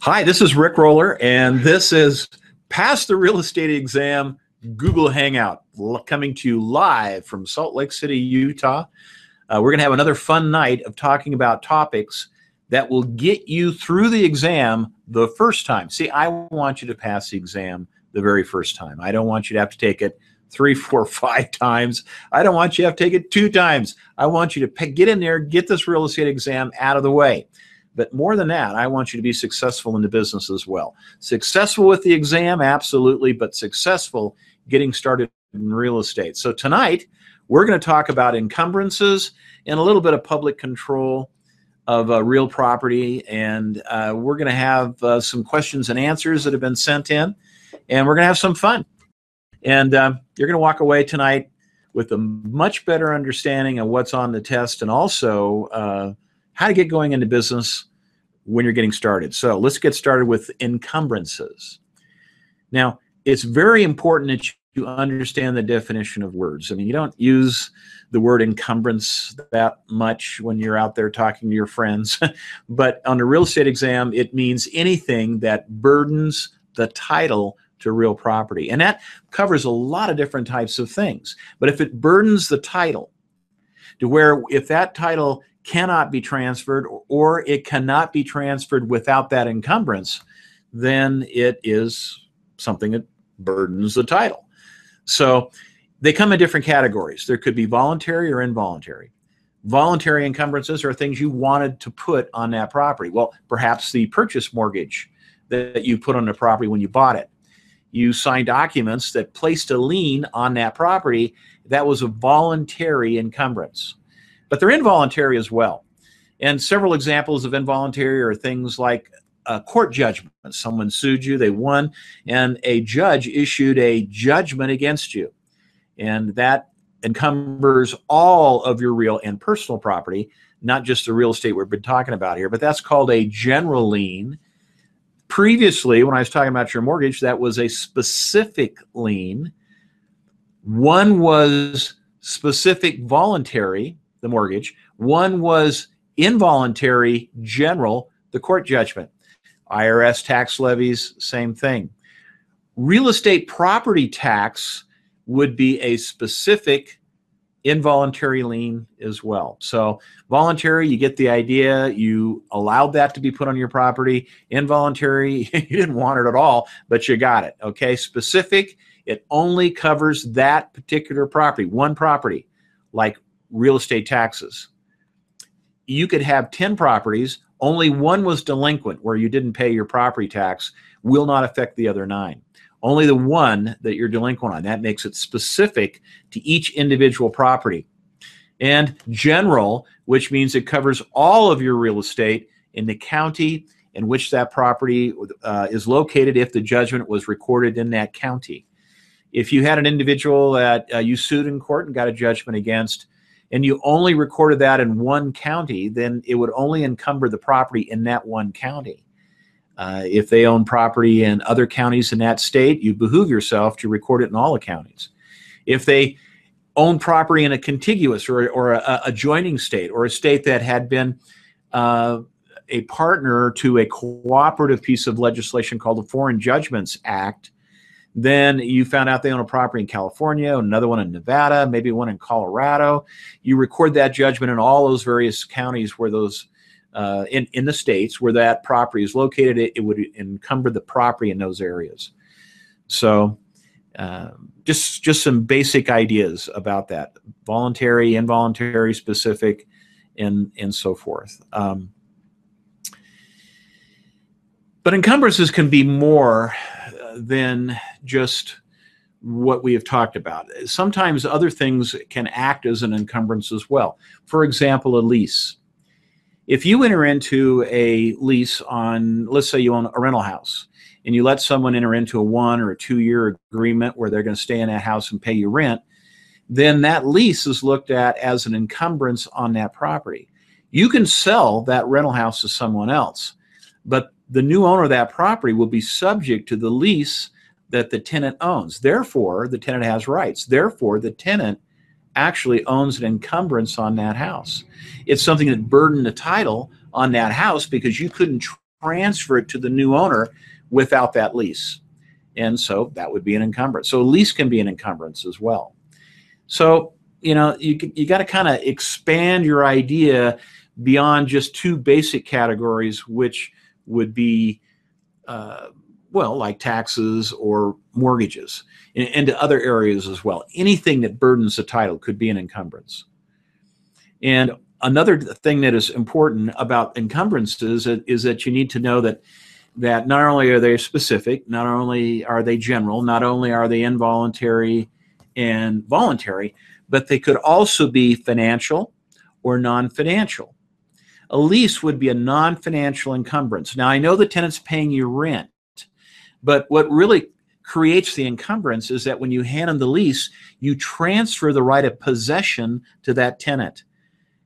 Hi, this is Rick Roller, and this is Pass the Real Estate Exam Google Hangout, coming to you live from Salt Lake City, Utah. We're going to have another fun night of talking about topics that will get you through the exam the first time. See, I want you to pass the exam the very first time. I don't want you to have to take it 3, 4, 5 times. I don't want you to have to take it 2 times. I want you to get in there, get this real estate exam out of the way. But more than that, I want you to be successful in the business as well. Successful with the exam, absolutely, but successful getting started in real estate. So tonight, we're going to talk about encumbrances and a little bit of public control of real property. And we're going to have some questions and answers that have been sent in, and we're going to have some fun. And you're going to walk away tonight with a much better understanding of what's on the test, and also how to get going into business when you're getting started. So let's get started with encumbrances. Now, it's very important that you understand the definition of words. I mean, you don't use the word encumbrance that much when you're out there talking to your friends, but on a real estate exam, it means anything that burdens the title to real property. And that covers a lot of different types of things. But if it burdens the title to where if that title cannot be transferred, or it cannot be transferred without that encumbrance, then it is something that burdens the title. So they come in different categories. There could be voluntary or involuntary. Voluntary encumbrances are things you wanted to put on that property. Well, perhaps the purchase mortgage that you put on the property when you bought it. You signed documents that placed a lien on that property. That was a voluntary encumbrance. But they're involuntary as well. And several examples of involuntary are things like a court judgment. Someone sued you, they won, and a judge issued a judgment against you. And that encumbers all of your real and personal property, not just the real estate we've been talking about here, but that's called a general lien. Previously, when I was talking about your mortgage, that was a specific lien. One was specific voluntary, the mortgage. One was involuntary, general, the court judgment. IRS tax levies, same thing. Real estate property tax would be a specific involuntary lien as well. So voluntary, you get the idea, you allowed that to be put on your property. Involuntary, you didn't want it at all, but you got it, okay? Specific, it only covers that particular property, one property, like real estate taxes. You could have 10 properties, only one was delinquent where you didn't pay your property tax, will not affect the other 9. Only the one that you're delinquent on. That makes it specific to each individual property. And general, which means it covers all of your real estate in the county in which that property is located if the judgment was recorded in that county. If you had an individual that you sued in court and got a judgment against, and you only recorded that in one county, then it would only encumber the property in that one county. If they own property in other counties in that state, you behoove yourself to record it in all the counties. If they own property in a contiguous or a adjoining state, or a state that had been a partner to a cooperative piece of legislation called the Foreign Judgments Act, then you found out they own a property in California, another one in Nevada, maybe one in Colorado. You record that judgment in all those various counties where those, in the states where that property is located, it would encumber the property in those areas. So just some basic ideas about that. Voluntary, involuntary, specific, and so forth. But encumbrances can be more than just what we have talked about. Sometimes other things can act as an encumbrance as well. For example, a lease. If you enter into a lease on, let's say you own a rental house, and you let someone enter into a 1 or a 2-year agreement where they're going to stay in that house and pay you rent, then that lease is looked at as an encumbrance on that property. You can sell that rental house to someone else, but the new owner of that property will be subject to the lease that the tenant owns. Therefore, the tenant has rights. Therefore, the tenant actually owns an encumbrance on that house. It's something that burdened the title on that house because you couldn't transfer it to the new owner without that lease. And so that would be an encumbrance. So a lease can be an encumbrance as well. So, you know, you got to kind of expand your idea beyond just two basic categories, which would be, well, like taxes or mortgages, into other areas as well. Anything that burdens the title could be an encumbrance. And another thing that is important about encumbrances is that you need to know that not only are they specific, not only are they general, not only are they involuntary and voluntary, but they could also be financial or non-financial. A lease would be a non-financial encumbrance. Now, I know the tenant's paying you rent, but what really creates the encumbrance is that when you hand them the lease, you transfer the right of possession to that tenant.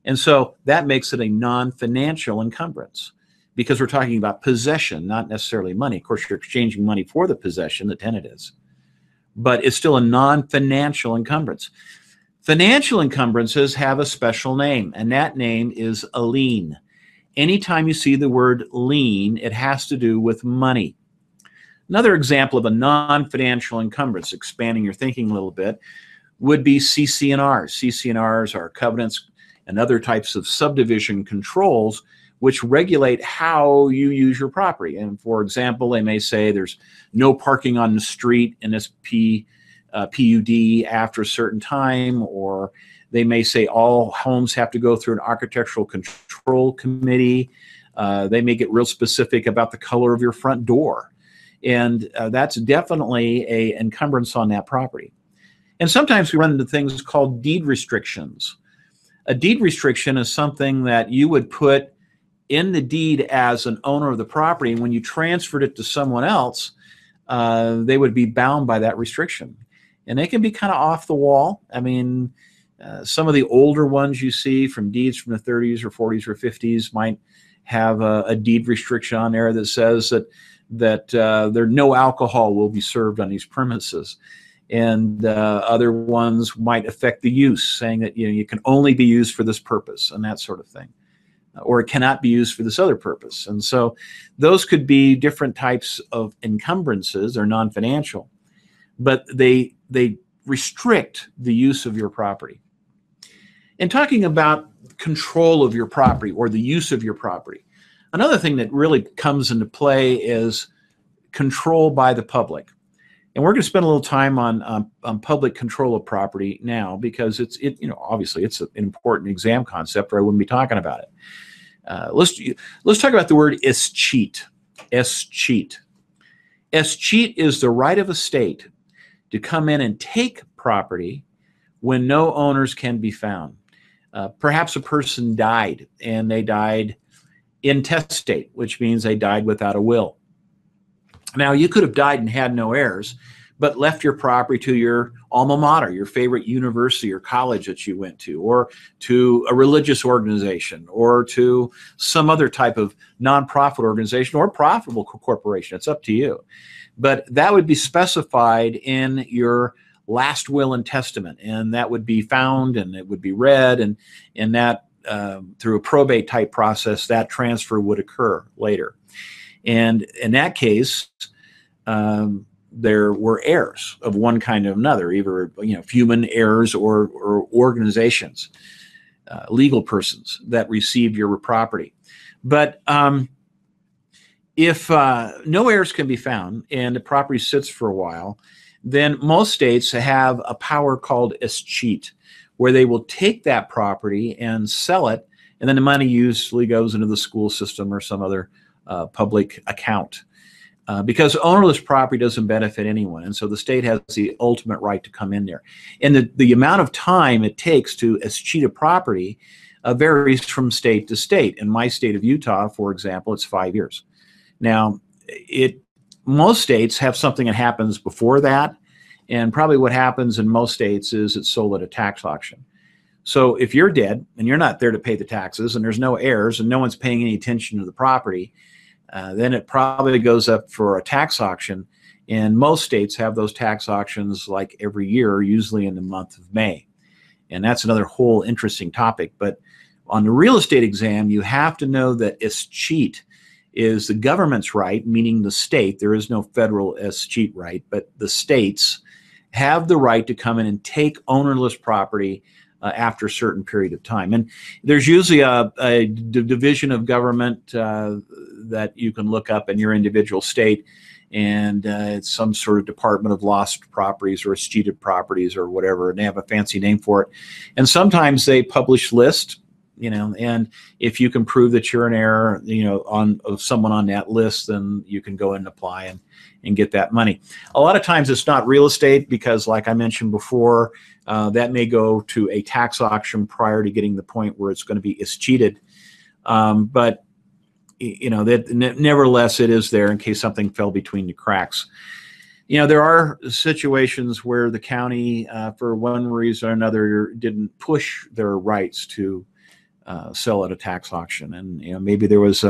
And so that makes it a non-financial encumbrance because we're talking about possession, not necessarily money. Of course, you're exchanging money for the possession, the tenant is. But it's still a non-financial encumbrance. Financial encumbrances have a special name, and that name is a lien. Anytime you see the word lien, it has to do with money. Another example of a non-financial encumbrance, expanding your thinking a little bit, would be CC&Rs. CC&Rs are covenants and other types of subdivision controls which regulate how you use your property. And for example, they may say there's no parking on the street in this PUD after a certain time, or they may say all homes have to go through an architectural control committee. They may get real specific about the color of your front door. And that's definitely an encumbrance on that property. And sometimes we run into things called deed restrictions. A deed restriction is something that you would put in the deed as an owner of the property, and when you transferred it to someone else, they would be bound by that restriction. And they can be kind of off the wall. I mean, some of the older ones you see from deeds from the 30s or 40s or 50s might have a deed restriction on there that says that there no alcohol will be served on these premises. And other ones might affect the use, saying that you can only be used for this purpose and that sort of thing, or it cannot be used for this other purpose. And so those could be different types of encumbrances or non-financial, but they restrict the use of your property. And talking about control of your property or the use of your property, another thing that really comes into play is control by the public. And we're going to spend a little time on public control of property now because obviously it's an important exam concept, or I wouldn't be talking about it. Let's talk about the word escheat. Escheat. Escheat is the right of a state to come in and take property when no owners can be found. Perhaps a person died, and they died intestate, which means they died without a will. Now, you could have died and had no heirs, but left your property to your alma mater, your favorite university or college that you went to, or to a religious organization, or to some other type of nonprofit organization or profitable corporation. It's up to you. But that would be specified in your last will and testament, and that would be found and it would be read, and that through a probate type process, that transfer would occur later. And in that case, there were heirs of one kind or another, either human heirs or organizations, legal persons that received your property. But if no heirs can be found and the property sits for a while, then most states have a power called escheat, where they will take that property and sell it, and then the money usually goes into the school system or some other public account. Because ownerless property doesn't benefit anyone, and so the state has the ultimate right to come in there. And the amount of time it takes to escheat a property varies from state to state. In my state of Utah, for example, it's 5 years. Now, most states have something that happens before that, and probably what happens in most states is it's sold at a tax auction. So if you're dead and you're not there to pay the taxes, and there's no heirs and no one's paying any attention to the property, then it probably goes up for a tax auction. And most states have those tax auctions like every year, usually in the month of May. And that's another whole interesting topic. But on the real estate exam, you have to know that escheat is the government's right, meaning the state. There is no federal escheat right, but the states have the right to come in and take ownerless property after a certain period of time. And there's usually a division of government that you can look up in your individual state, and it's some sort of Department of Lost Properties or Escheated Properties or whatever, and they have a fancy name for it. And sometimes they publish lists, and if you can prove that you're an heir, of someone on that list, then you can go and apply and get that money. A lot of times it's not real estate because, like I mentioned before, that may go to a tax auction prior to getting the point where it's going to be escheated. But nevertheless, it is there in case something fell between the cracks. There are situations where the county, for one reason or another, didn't push their rights to sell at a tax auction, and maybe there was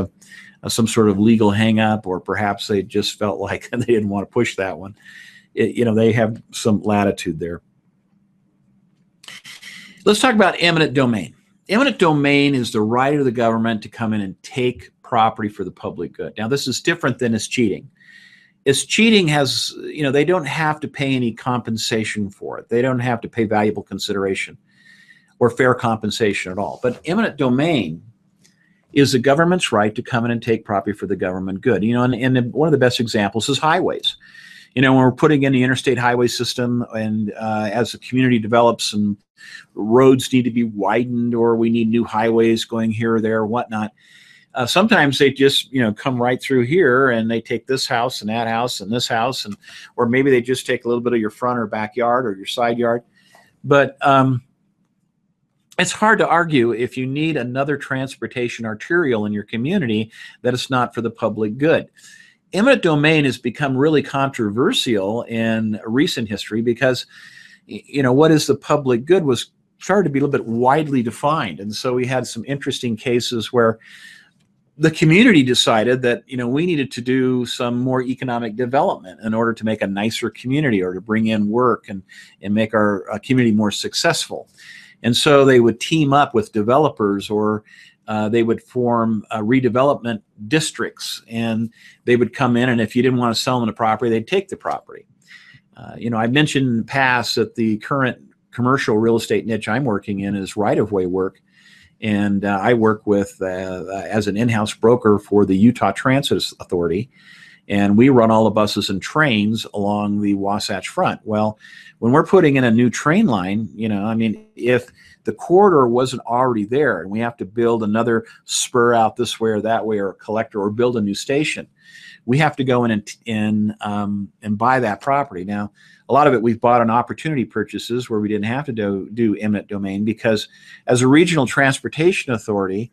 some sort of legal hang-up, or perhaps they just felt like they didn't want to push that one. They have some latitude there. Let's talk about eminent domain. Eminent domain is the right of the government to come in and take property for the public good. Now, this is different than escheating. Escheating has, they don't have to pay any compensation for it. They don't have to pay valuable consideration or fair compensation at all. But eminent domain is the government's right to come in and take property for the government good. And one of the best examples is highways. When we're putting in the interstate highway system, and as the community develops and roads need to be widened, or we need new highways going here or there or whatnot, sometimes they just come right through here and they take this house and that house and this house, or maybe they just take a little bit of your front or backyard or your side yard. But it's hard to argue if you need another transportation arterial in your community that it's not for the public good. Eminent domain has become really controversial in recent history because, what is the public good was started to be a little bit widely defined. And so we had some interesting cases where the community decided that, we needed to do some more economic development in order to make a nicer community, or to bring in work and make our community more successful. And so they would team up with developers, or they would form redevelopment districts, and they would come in, and if you didn't want to sell them the property, they'd take the property. I mentioned in the past that the current commercial real estate niche I'm working in is right-of-way work, and I work with as an in-house broker for the Utah Transit Authority, and we run all the buses and trains along the Wasatch Front. Well, when we're putting in a new train line, if the corridor wasn't already there and we have to build another spur out this way or that way, or a collector, or build a new station, we have to go in and buy that property. Now, a lot of it we've bought on opportunity purchases where we didn't have to do eminent domain, because as a regional transportation authority,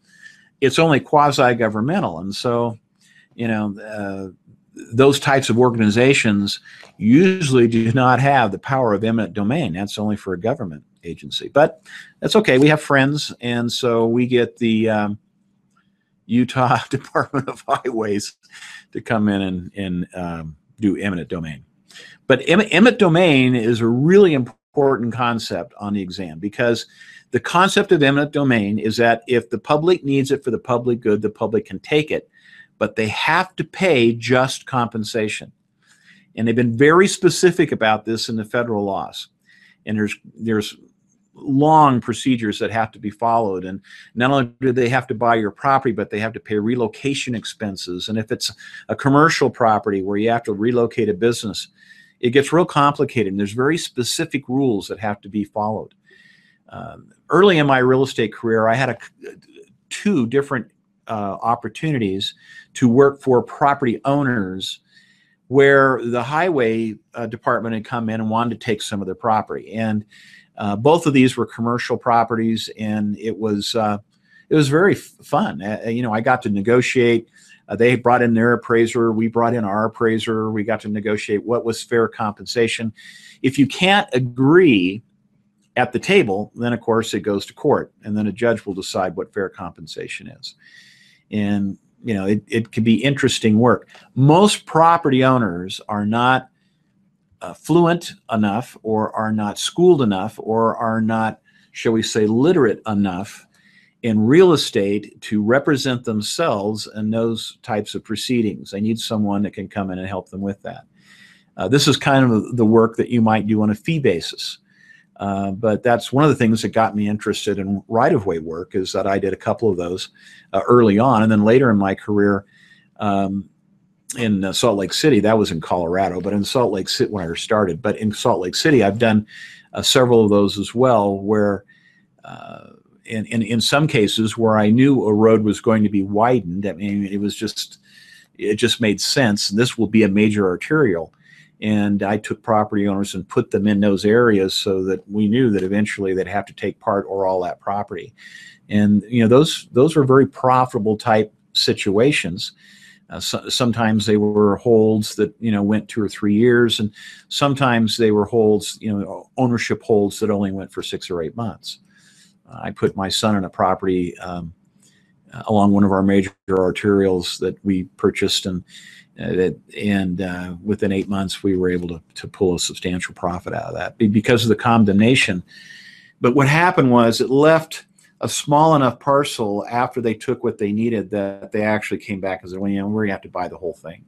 it's only quasi-governmental. And so, those types of organizations usually do not have the power of eminent domain. That's only for a government agency. But that's okay. We have friends, and so we get the Utah Department of Highways to come in and do eminent domain. But eminent domain is a really important concept on the exam, because the concept of eminent domain is that if the public needs it for the public good, the public can take it, but they have to pay just compensation. And they've been very specific about this in the federal laws. And there's long procedures that have to be followed. And not only do they have to buy your property, but they have to pay relocation expenses. And if it's a commercial property where you have to relocate a business, it gets real complicated. And there's very specific rules that have to be followed. Early in my real estate career, I had two different opportunities to work for property owners where the highway department had come in and wanted to take some of their property. And both of these were commercial properties, and it was very fun. I got to negotiate. They brought in their appraiser. We brought in our appraiser. We got to negotiate what was fair compensation. If you can't agree at the table, then of course it goes to court, and then a judge will decide what fair compensation is. And it can be interesting work. Most property owners are not fluent enough, or are not schooled enough, or are not, shall we say, literate enough in real estate to represent themselves in those types of proceedings. They need someone that can come in and help them with that. This is kind of the work that you might do on a fee basis. But that's one of the things that got me interested in right-of-way work, is that I did a couple of those early on. And then later in my career in Salt Lake City, that was in Colorado, but in Salt Lake City when I started. But in Salt Lake City, I've done several of those as well, where in some cases where I knew a road was going to be widened. I mean, it just made sense. This will be a major arterial. And I took property owners and put them in those areas so that we knew that eventually they'd have to take part or all that property. And those were very profitable type situations. Sometimes they were holds that went 2 or 3 years, and sometimes they were holds, ownership holds that only went for 6 or 8 months. I put my son in a property along one of our major arterials that we purchased, and within 8 months we were able to pull a substantial profit out of that because of the condemnation. But what happened was it left a small enough parcel after they took what they needed that they actually came back and said, well, we're going to have to buy the whole thing.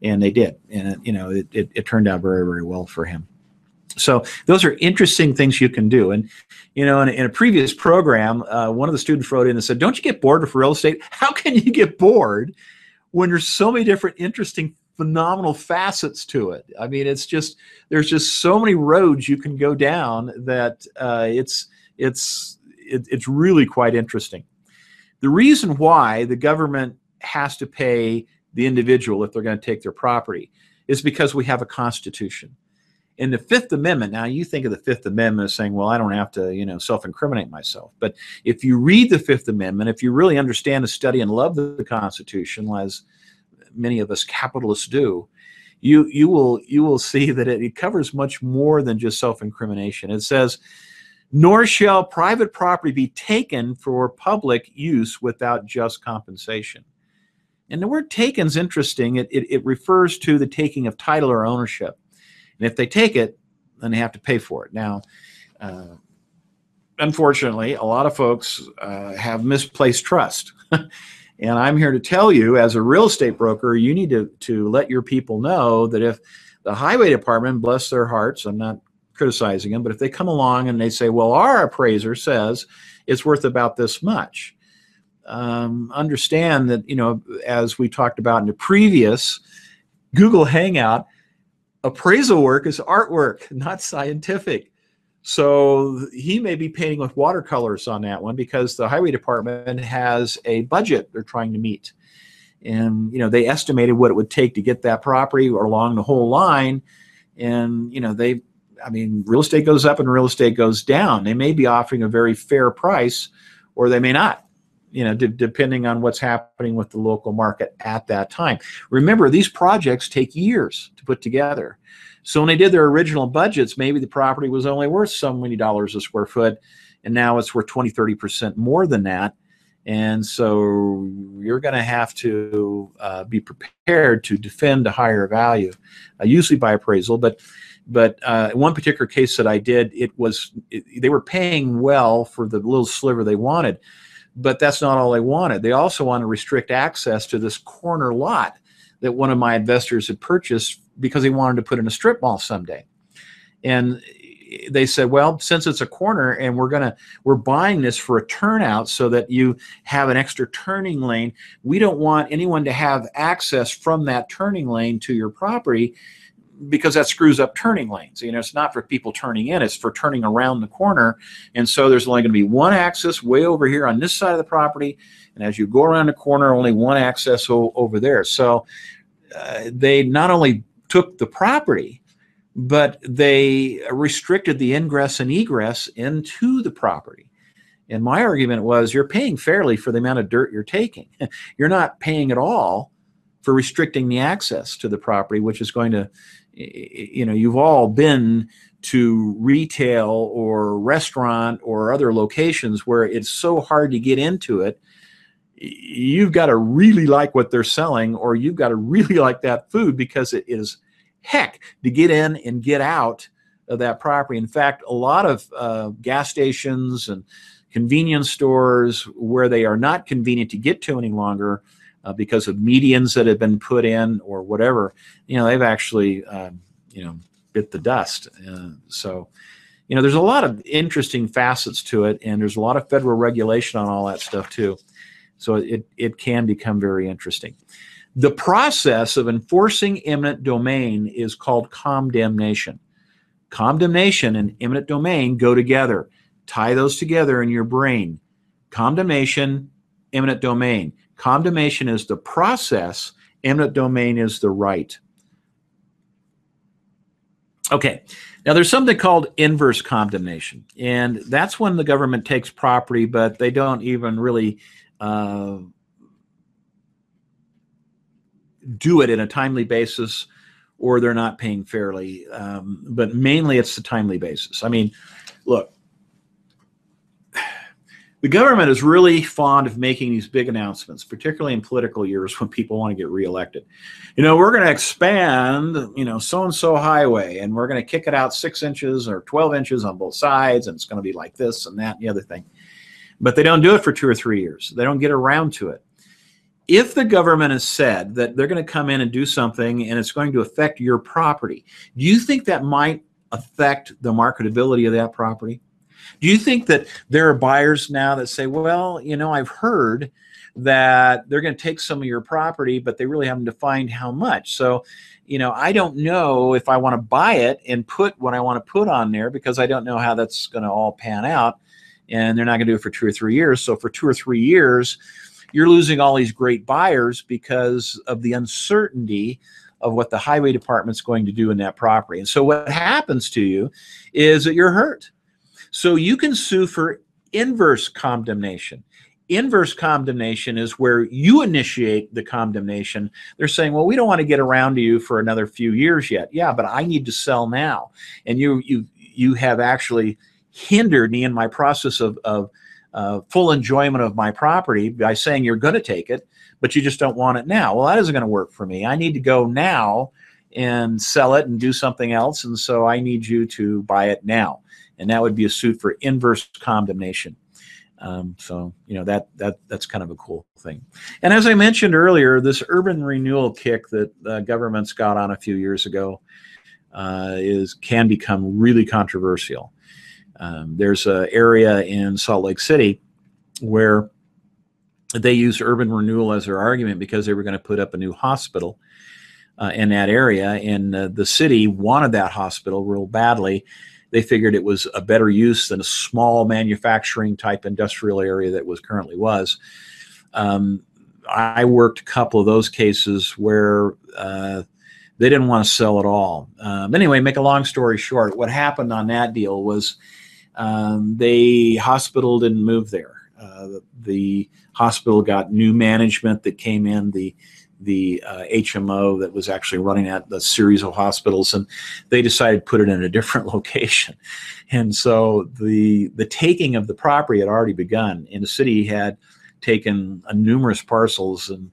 And they did. And it turned out very, very well for him. So those are interesting things you can do. And in a previous program, one of the students wrote in and said, don't you get bored with real estate? How can you get bored when there's so many different interesting, phenomenal facets to it? I mean, there's just so many roads you can go down that it's really quite interesting. The reason why the government has to pay the individual if they're going to take their property is because we have a constitution. In the Fifth Amendment, now you think of the Fifth Amendment as saying, well, I don't have to, self-incriminate myself. But if you read the Fifth Amendment, if you really understand, study, and love the Constitution, as many of us capitalists do, you will see that it covers much more than just self-incrimination. It says, nor shall private property be taken for public use without just compensation. And the word taken is interesting. It refers to the taking of title or ownership. And if they take it, then they have to pay for it. Now, unfortunately, a lot of folks have misplaced trust. And I'm here to tell you, as a real estate broker, you need to let your people know that if the highway department, bless their hearts, I'm not criticizing them, but if they come along and they say, well, our appraiser says it's worth about this much, understand that, as we talked about in the previous Google Hangout, appraisal work is artwork, not scientific. So he may be painting with watercolors on that one because the highway department has a budget they're trying to meet. And, they estimated what it would take to get that property or along the whole line. And, real estate goes up and real estate goes down. They may be offering a very fair price, or they may not, depending on what's happening with the local market at that time. Remember, these projects take years to put together. So when they did their original budgets, maybe the property was only worth so many dollars a square foot, and now it's worth 20, 30% more than that. And so you're going to have to be prepared to defend a higher value, usually by appraisal. But in one particular case that I did, they were paying well for the little sliver they wanted, but that's not all they wanted. They also want to restrict access to this corner lot that one of my investors had purchased because he wanted to put in a strip mall someday. And they said, well, since it's a corner and we're buying this for a turnout so that you have an extra turning lane, we don't want anyone to have access from that turning lane to your property because that screws up turning lanes. It's not for people turning in, it's for turning around the corner. And so there's only going to be one access way over here on this side of the property. And as you go around the corner, only one access over there. So they not only took the property, but they restricted the ingress and egress into the property. And my argument was, you're paying fairly for the amount of dirt you're taking. You're not paying at all for restricting the access to the property, which is going to, you've all been to retail or restaurant or other locations where it's so hard to get into it. You've got to really like what they're selling, or you've got to really like that food, because it is heck to get in and get out of that property. In fact, a lot of gas stations and convenience stores where they are not convenient to get to any longer because of medians that have been put in or whatever, they've actually, bit the dust. So, there's a lot of interesting facets to it, and there's a lot of federal regulation on all that stuff too. So it can become very interesting. The process of enforcing eminent domain is called condemnation. Condemnation and eminent domain go together. Tie those together in your brain. Condemnation, eminent domain. Condemnation is the process. Eminent domain is the right. Okay, now there's something called inverse condemnation, and that's when the government takes property, but they don't even really do it in a timely basis, or they're not paying fairly. But mainly it's the timely basis. I mean, look, the government is really fond of making these big announcements, particularly in political years when people want to get reelected. We're going to expand, so-and-so highway, and we're going to kick it out 6 inches or 12 inches on both sides, and it's going to be like this and that and the other thing. But they don't do it for 2 or 3 years. They don't get around to it. If the government has said that they're going to come in and do something and it's going to affect your property, do you think that might affect the marketability of that property? Do you think that there are buyers now that say, well, I've heard that they're going to take some of your property, but they really haven't defined how much. So, I don't know if I want to buy it and put what I want to put on there because I don't know how that's going to all pan out. And they're not going to do it for 2 or 3 years. So for 2 or 3 years, you're losing all these great buyers because of the uncertainty of what the highway department's going to do in that property. And so what happens to you is that you're hurt. So you can sue for inverse condemnation. Inverse condemnation is where you initiate the condemnation. They're saying, well, we don't want to get around to you for another few years yet. Yeah, but I need to sell now. And you have actually hindered me in my process of full enjoyment of my property by saying you're going to take it, but you just don't want it now. Well, that isn't going to work for me. I need to go now and sell it and do something else, and so I need you to buy it now. And that would be a suit for inverse condemnation. So that's kind of a cool thing. And as I mentioned earlier, this urban renewal kick that governments got on a few years ago can become really controversial. There's an area in Salt Lake City where they used urban renewal as their argument because they were going to put up a new hospital in that area, and the city wanted that hospital real badly. They figured it was a better use than a small manufacturing type industrial area that currently was. I worked a couple of those cases where they didn't want to sell at all. Anyway, make a long story short, what happened on that deal was the hospital didn't move there. The hospital got new management that came in, the HMO that was actually running the series of hospitals, and they decided to put it in a different location. And so the taking of the property had already begun, and the city had taken numerous parcels, and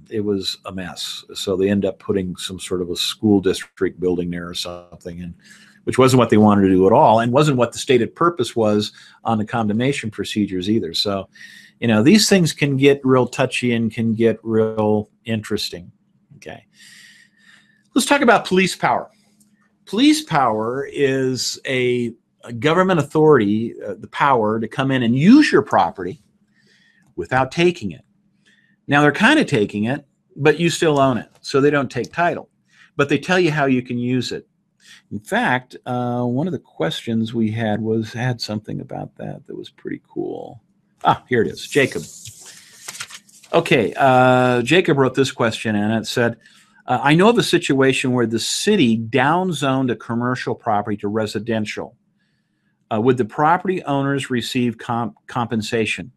it was a mess. So they ended up putting some sort of a school district building there or something, and which wasn't what they wanted to do at all, and wasn't what the stated purpose was on the condemnation procedures either. So, these things can get real touchy and can get real interesting. Okay. Let's talk about police power. Police power is a government authority, the power to come in and use your property without taking it. Now, they're kind of taking it, but you still own it, so they don't take title. But they tell you how you can use it. In fact, one of the questions we had had something about that was pretty cool. Here it is, Jacob. Okay, Jacob wrote this question, and it said, I know of a situation where the city downzoned a commercial property to residential. Would the property owners receive compensation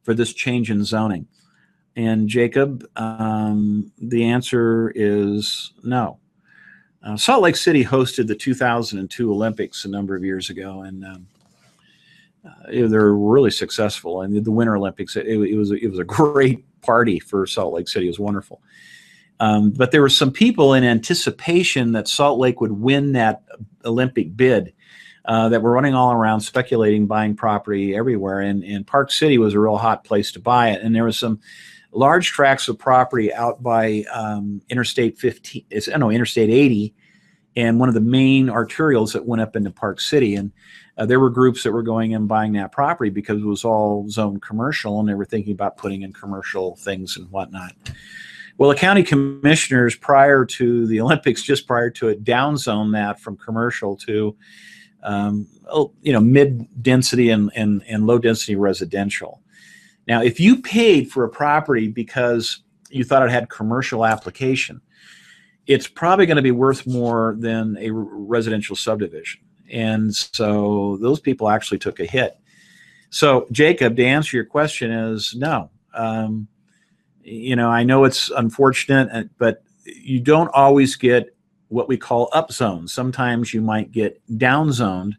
for this change in zoning? And Jacob, the answer is no. Salt Lake City hosted the 2002 Olympics a number of years ago, and they were really successful. And the Winter Olympics, it was a great party for Salt Lake City. It was wonderful. But there were some people in anticipation that Salt Lake would win that Olympic bid that were running all around speculating, buying property everywhere. And Park City was a real hot place to buy it. And there was some large tracts of property out by Interstate 80, and one of the main arterials that went up into Park City. And there were groups that were going and buying that property because it was all zoned commercial, and they were thinking about putting in commercial things and whatnot. Well, the county commissioners, prior to the Olympics, just prior to it, downzoned that from commercial to mid-density and low-density residential. Now, if you paid for a property because you thought it had commercial application, it's probably going to be worth more than a residential subdivision. And so those people actually took a hit. So, Jacob, to answer your question is no. I know it's unfortunate, but you don't always get what we call upzones. Sometimes you might get downzoned,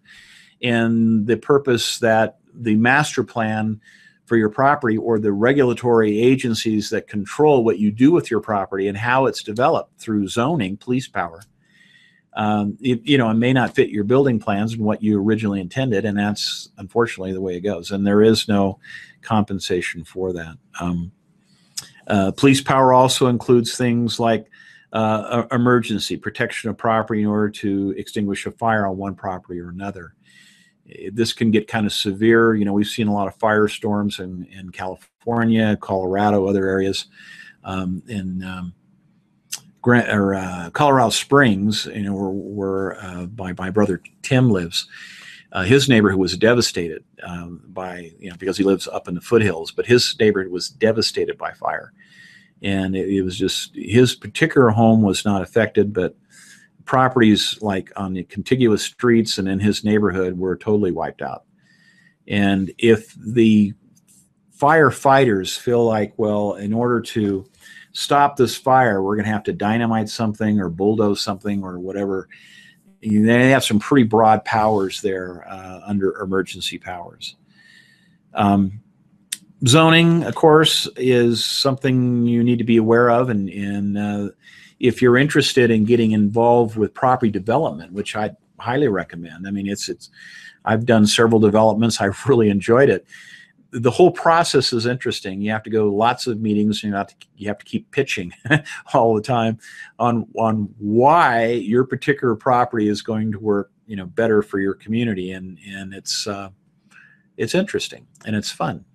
and the purpose that the master plan for your property or the regulatory agencies that control what you do with your property and how it's developed through zoning, police power, it may not fit your building plans and what you originally intended, and that's unfortunately the way it goes. And there is no compensation for that. Police power also includes things like emergency protection of property in order to extinguish a fire on one property or another. This can get kind of severe. We've seen a lot of firestorms in California, Colorado, other areas. Colorado Springs, where my brother Tim lives. His neighborhood was devastated because he lives up in the foothills, but his neighborhood was devastated by fire. And it was just, his particular home was not affected, but properties like on the contiguous streets and in his neighborhood were totally wiped out. And if the firefighters feel like, well, in order to stop this fire, we're going to have to dynamite something or bulldoze something or whatever, they have some pretty broad powers there under emergency powers. Zoning, of course, is something you need to be aware of, and if you're interested in getting involved with property development, which I highly recommend. I mean, I've done several developments. I've really enjoyed it. The whole process is interesting. You have to go lots of meetings. You have to keep pitching all the time on why your particular property is going to work, better for your community, and it's interesting and it's fun.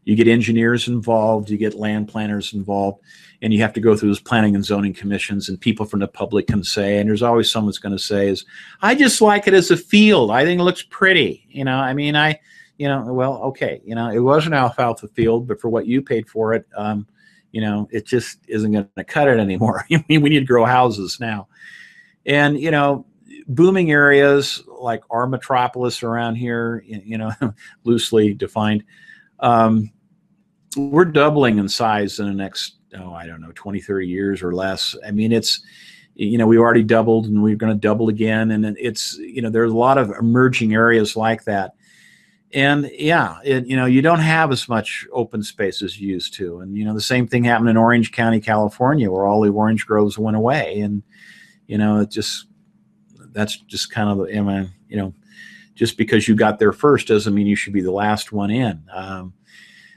You get engineers involved, you get land planners involved, and you have to go through those planning and zoning commissions, and people from the public can say, and there's always someone that's going to say is, I just like it as a field. I think it looks pretty. Well, okay. It was an alfalfa field, but for what you paid for it, it just isn't going to cut it anymore. We need to grow houses now. And, booming areas like our metropolis around here, loosely defined, we're doubling in size in the next, 20, 30 years or less. I mean, it's, we already doubled and we're going to double again. And it's, there's a lot of emerging areas like that. And you don't have as much open space as you used to. And, the same thing happened in Orange County, California, where all the orange groves went away. And, that's just kind of, just because you got there first doesn't mean you should be the last one in.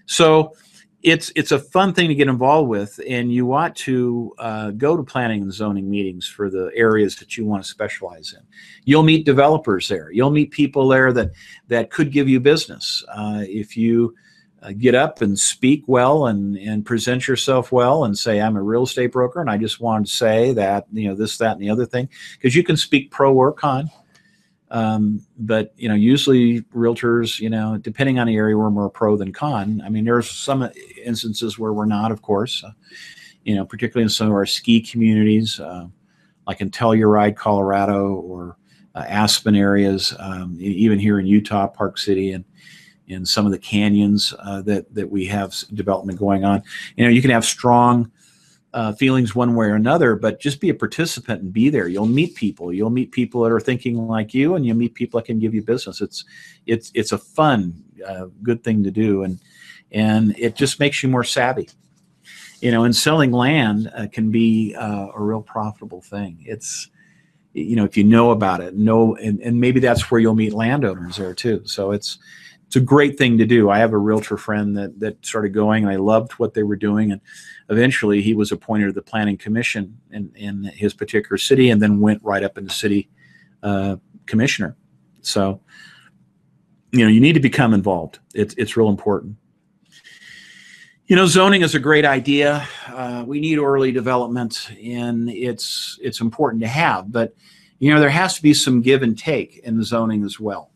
So it's a fun thing to get involved with, and you ought to go to planning and zoning meetings for the areas that you want to specialize in. You'll meet developers there. You'll meet people there that could give you business. If you get up and speak well and present yourself well and say, I'm a real estate broker and I just wanted to say that, this, that, and the other thing, because you can speak pro or con. But usually realtors, depending on the area, we're more pro than con. I mean, there's some instances where we're not, of course, particularly in some of our ski communities, like in Telluride, Colorado, or Aspen areas, even here in Utah, Park City, and in some of the canyons that we have development going on. You can have strong feelings one way or another, but just be a participant and be there. You'll meet people. You'll meet people that are thinking like you, and you'll meet people that can give you business. It's a fun, good thing to do, and it just makes you more savvy. And selling land can be a real profitable thing. if you know about it, and maybe that's where you'll meet landowners there too. So it's a great thing to do. I have a realtor friend that started going, and I loved what they were doing, and eventually he was appointed to the planning commission in his particular city, and then went right up into city commissioner. So you need to become involved. It's real important. Zoning is a great idea. We need early development, and it's important to have, but there has to be some give and take in the zoning as well.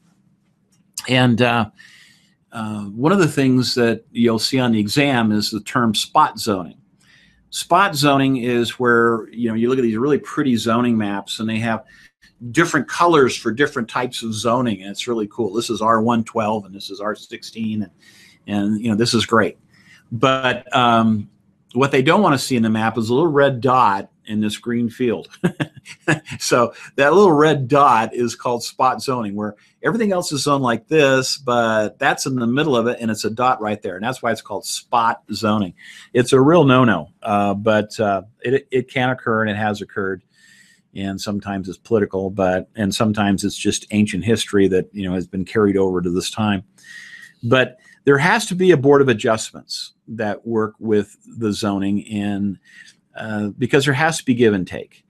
And one of the things that you'll see on the exam is the term spot zoning. Spot zoning is where you look at these really pretty zoning maps, and they have different colors for different types of zoning, and it's really cool. This is R112, and this is R16, and this is great. But what they don't want to see in the map is a little red dot in this green field. So that little red dot is called spot zoning, where everything else is zoned like this, but that's in the middle of it, and it's a dot right there, and that's why it's called spot zoning. It's a real no-no, but it can occur, and it has occurred, and sometimes it's political, and sometimes it's just ancient history that has been carried over to this time. But there has to be a board of adjustments that work with the zoning, and because there has to be give and take.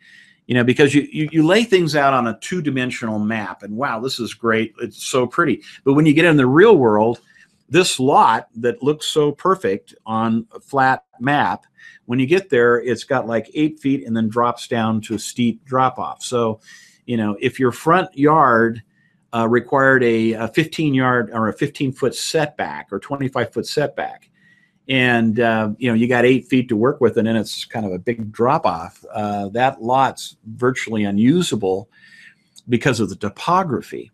Because you lay things out on a two-dimensional map, and wow, this is great, it's so pretty. But when you get in the real world, this lot that looks so perfect on a flat map, when you get there, it's got like 8 feet and then drops down to a steep drop-off. So, if your front yard required a 15-yard or a 15-foot setback or 25-foot setback, and you got 8 feet to work with, and then it's kind of a big drop-off, that lot's virtually unusable because of the topography.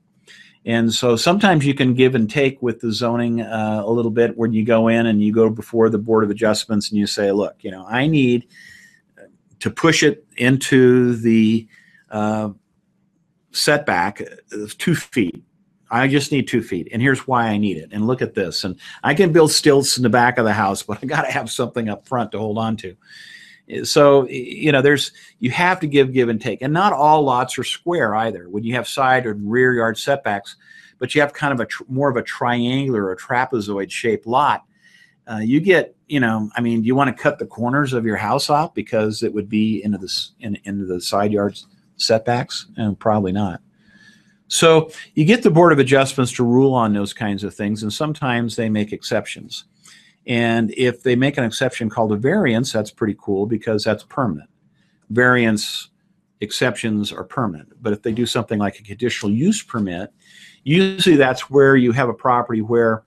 And so sometimes you can give and take with the zoning a little bit, when you go in and you go before the Board of Adjustments and you say, look, I need to push it into the setback of 2 feet. I just need 2 feet, and here's why I need it. And look at this. And I can build stilts in the back of the house, but I got to have something up front to hold on to. So, you have to give and take. And not all lots are square either. When you have side or rear yard setbacks, but you have kind of more of a triangular or trapezoid shaped lot, you get, do you want to cut the corners of your house off because it would be into the side yard setbacks? Probably not. So you get the Board of Adjustments to rule on those kinds of things, and sometimes they make exceptions. And if they make an exception called a variance, that's pretty cool because that's permanent. Variance exceptions are permanent. But if they do something like a conditional use permit, usually that's where you have a property where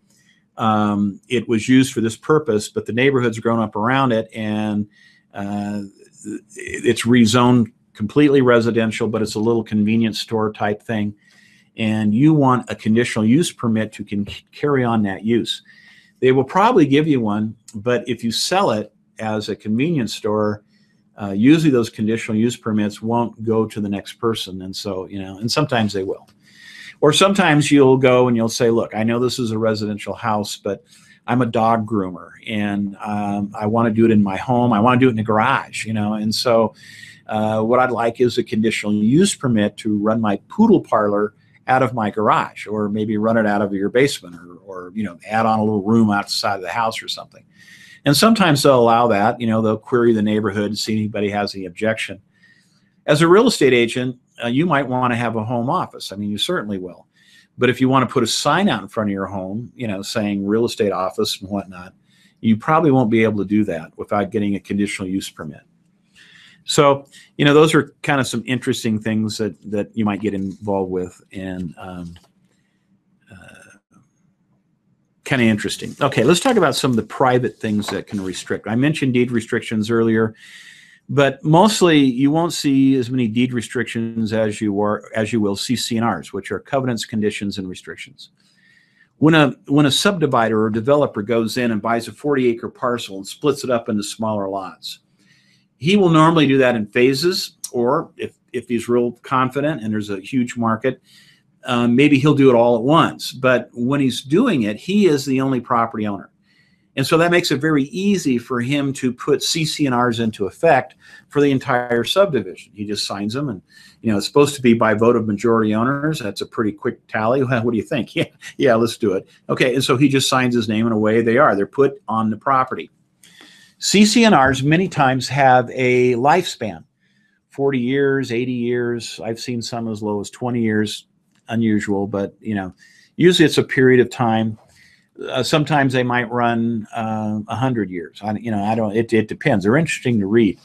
it was used for this purpose, but the neighborhood's grown up around it, and it's rezoned completely residential, but it's a little convenience store type thing. And you want a conditional use permit to carry on that use. They will probably give you one, but if you sell it as a convenience store, usually those conditional use permits won't go to the next person. And so, and sometimes they will. Or sometimes you'll go and you'll say, look, I know this is a residential house, but I'm a dog groomer, and I want to do it in my home. I want to do it in the garage, and so what I'd like is a conditional use permit to run my poodle parlor out of my garage, or maybe run it out of your basement, or add on a little room outside of the house or something. And sometimes they'll allow that. They'll query the neighborhood, see if anybody has any objection. As a real estate agent, you might want to have a home office. You certainly will. But if you want to put a sign out in front of your home, saying real estate office and whatnot, you probably won't be able to do that without getting a conditional use permit. So, those are kind of some interesting things that you might get involved with, and kind of interesting. Okay, let's talk about some of the private things that can restrict. I mentioned deed restrictions earlier, but mostly you won't see as many deed restrictions as you will CC&Rs, which are covenants, conditions, and restrictions. When a subdivider or developer goes in and buys a 40-acre parcel and splits it up into smaller lots, he will normally do that in phases, or if he's real confident and there's a huge market, maybe he'll do it all at once. But when he's doing it, he is the only property owner. And so that makes it very easy for him to put CC&Rs into effect for the entire subdivision. He just signs them, and it's supposed to be by vote of majority owners. That's a pretty quick tally. What do you think? Yeah, let's do it. Okay, and so he just signs his name, and away they are. They're put on the property. CC&Rs many times have a lifespan, 40 years, 80 years. I've seen some as low as 20 years, unusual, but usually it's a period of time. Sometimes they might run 100 years. It depends. They're interesting to read.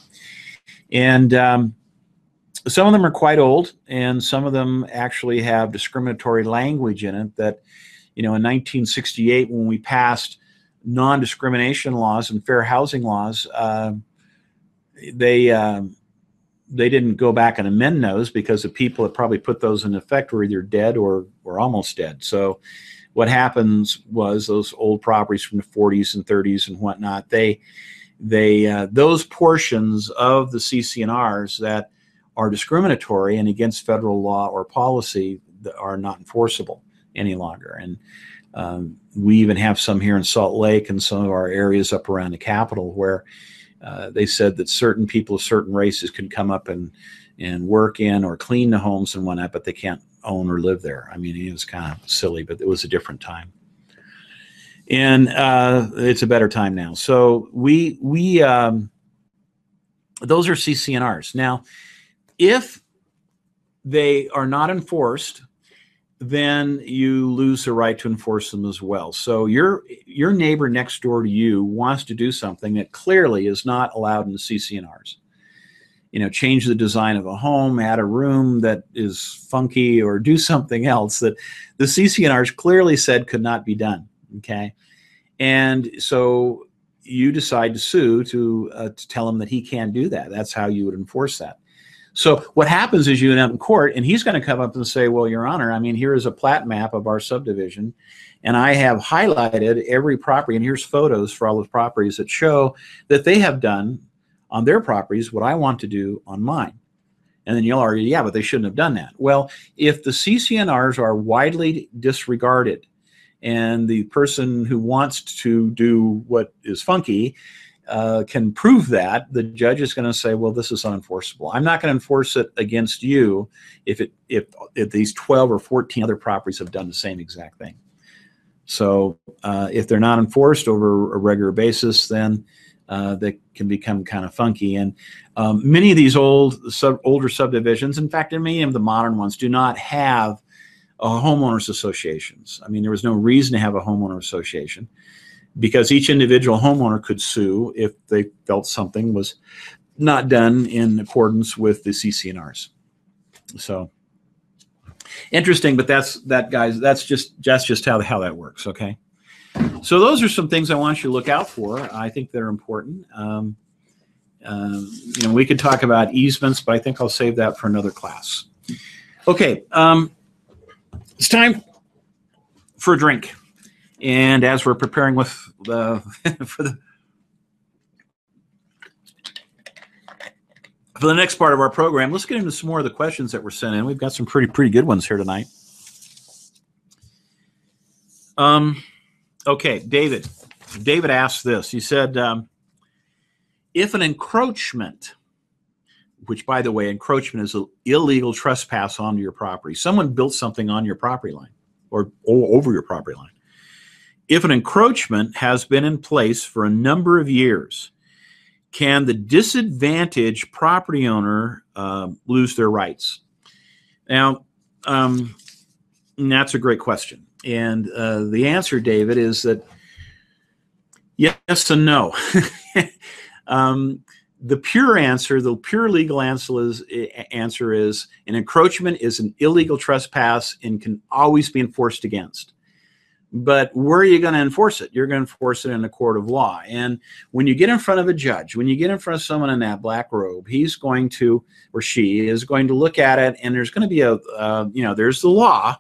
And some of them are quite old, and some of them actually have discriminatory language in it that, in 1968, when we passed non-discrimination laws and fair housing laws, they didn't go back and amend those because the people that probably put those in effect were either dead or almost dead. So what happens was those old properties from the 40s and 30s and whatnot, those portions of the CC&Rs that are discriminatory and against federal law or policy are not enforceable any longer. And we even have some here in Salt Lake and some of our areas up around the Capitol where they said that certain people of certain races can come up and work in or clean the homes and whatnot, but they can't own or live there. I mean, it was kind of silly, but it was a different time. And it's a better time now. So those are CC&Rs. Now, if they are not enforced, then you lose the right to enforce them as well. So your neighbor next door to you wants to do something that clearly is not allowed in the CC&Rs. Change the design of a home, add a room that is funky, or do something else that the CC&Rs clearly said could not be done. Okay, and so you decide to sue to tell him that he can't do that. That's how you would enforce that. So what happens is you end up in court, and he's going to come up and say, well, Your Honor, I mean, here is a plat map of our subdivision, and I have highlighted every property, and here's photos for all those properties that show that they have done on their properties what I want to do on mine. And then you'll argue, yeah, but they shouldn't have done that. Well, if the CC&Rs are widely disregarded and the person who wants to do what is funky can prove that, the judge is going to say, well, this is unenforceable. I'm not going to enforce it against you if these 12 or 14 other properties have done the same exact thing. So if they're not enforced over a regular basis, then they can become kind of funky. And many of these older subdivisions, in fact, many of the modern ones, do not have homeowners associations. I mean, there was no reason to have a homeowner association because each individual homeowner could sue if they felt something was not done in accordance with the CC&Rs. So interesting, but that's just how that works. Okay. So those are some things I want you to look out for. I think they're important. We could talk about easements, but I think I'll save that for another class. Okay, it's time for a drink. And as we're preparing with for the next part of our program, let's get into some more of the questions that were sent in. We've got some pretty good ones here tonight. Okay, David asked this. He said, if an encroachment, which, by the way, encroachment is an illegal trespass onto your property. Someone built something on your property line or over your property line. If an encroachment has been in place for a number of years, can the disadvantaged property owner lose their rights? Now, that's a great question. And the answer, David, is that yes and no. The pure answer, the pure legal answer is an encroachment is an illegal trespass and can always be enforced against. But where are you going to enforce it? You're going to enforce it in a court of law. And when you get in front of a judge, when you get in front of someone in that black robe, he's going to, or she is going to look at it, and there's going to be there's the law,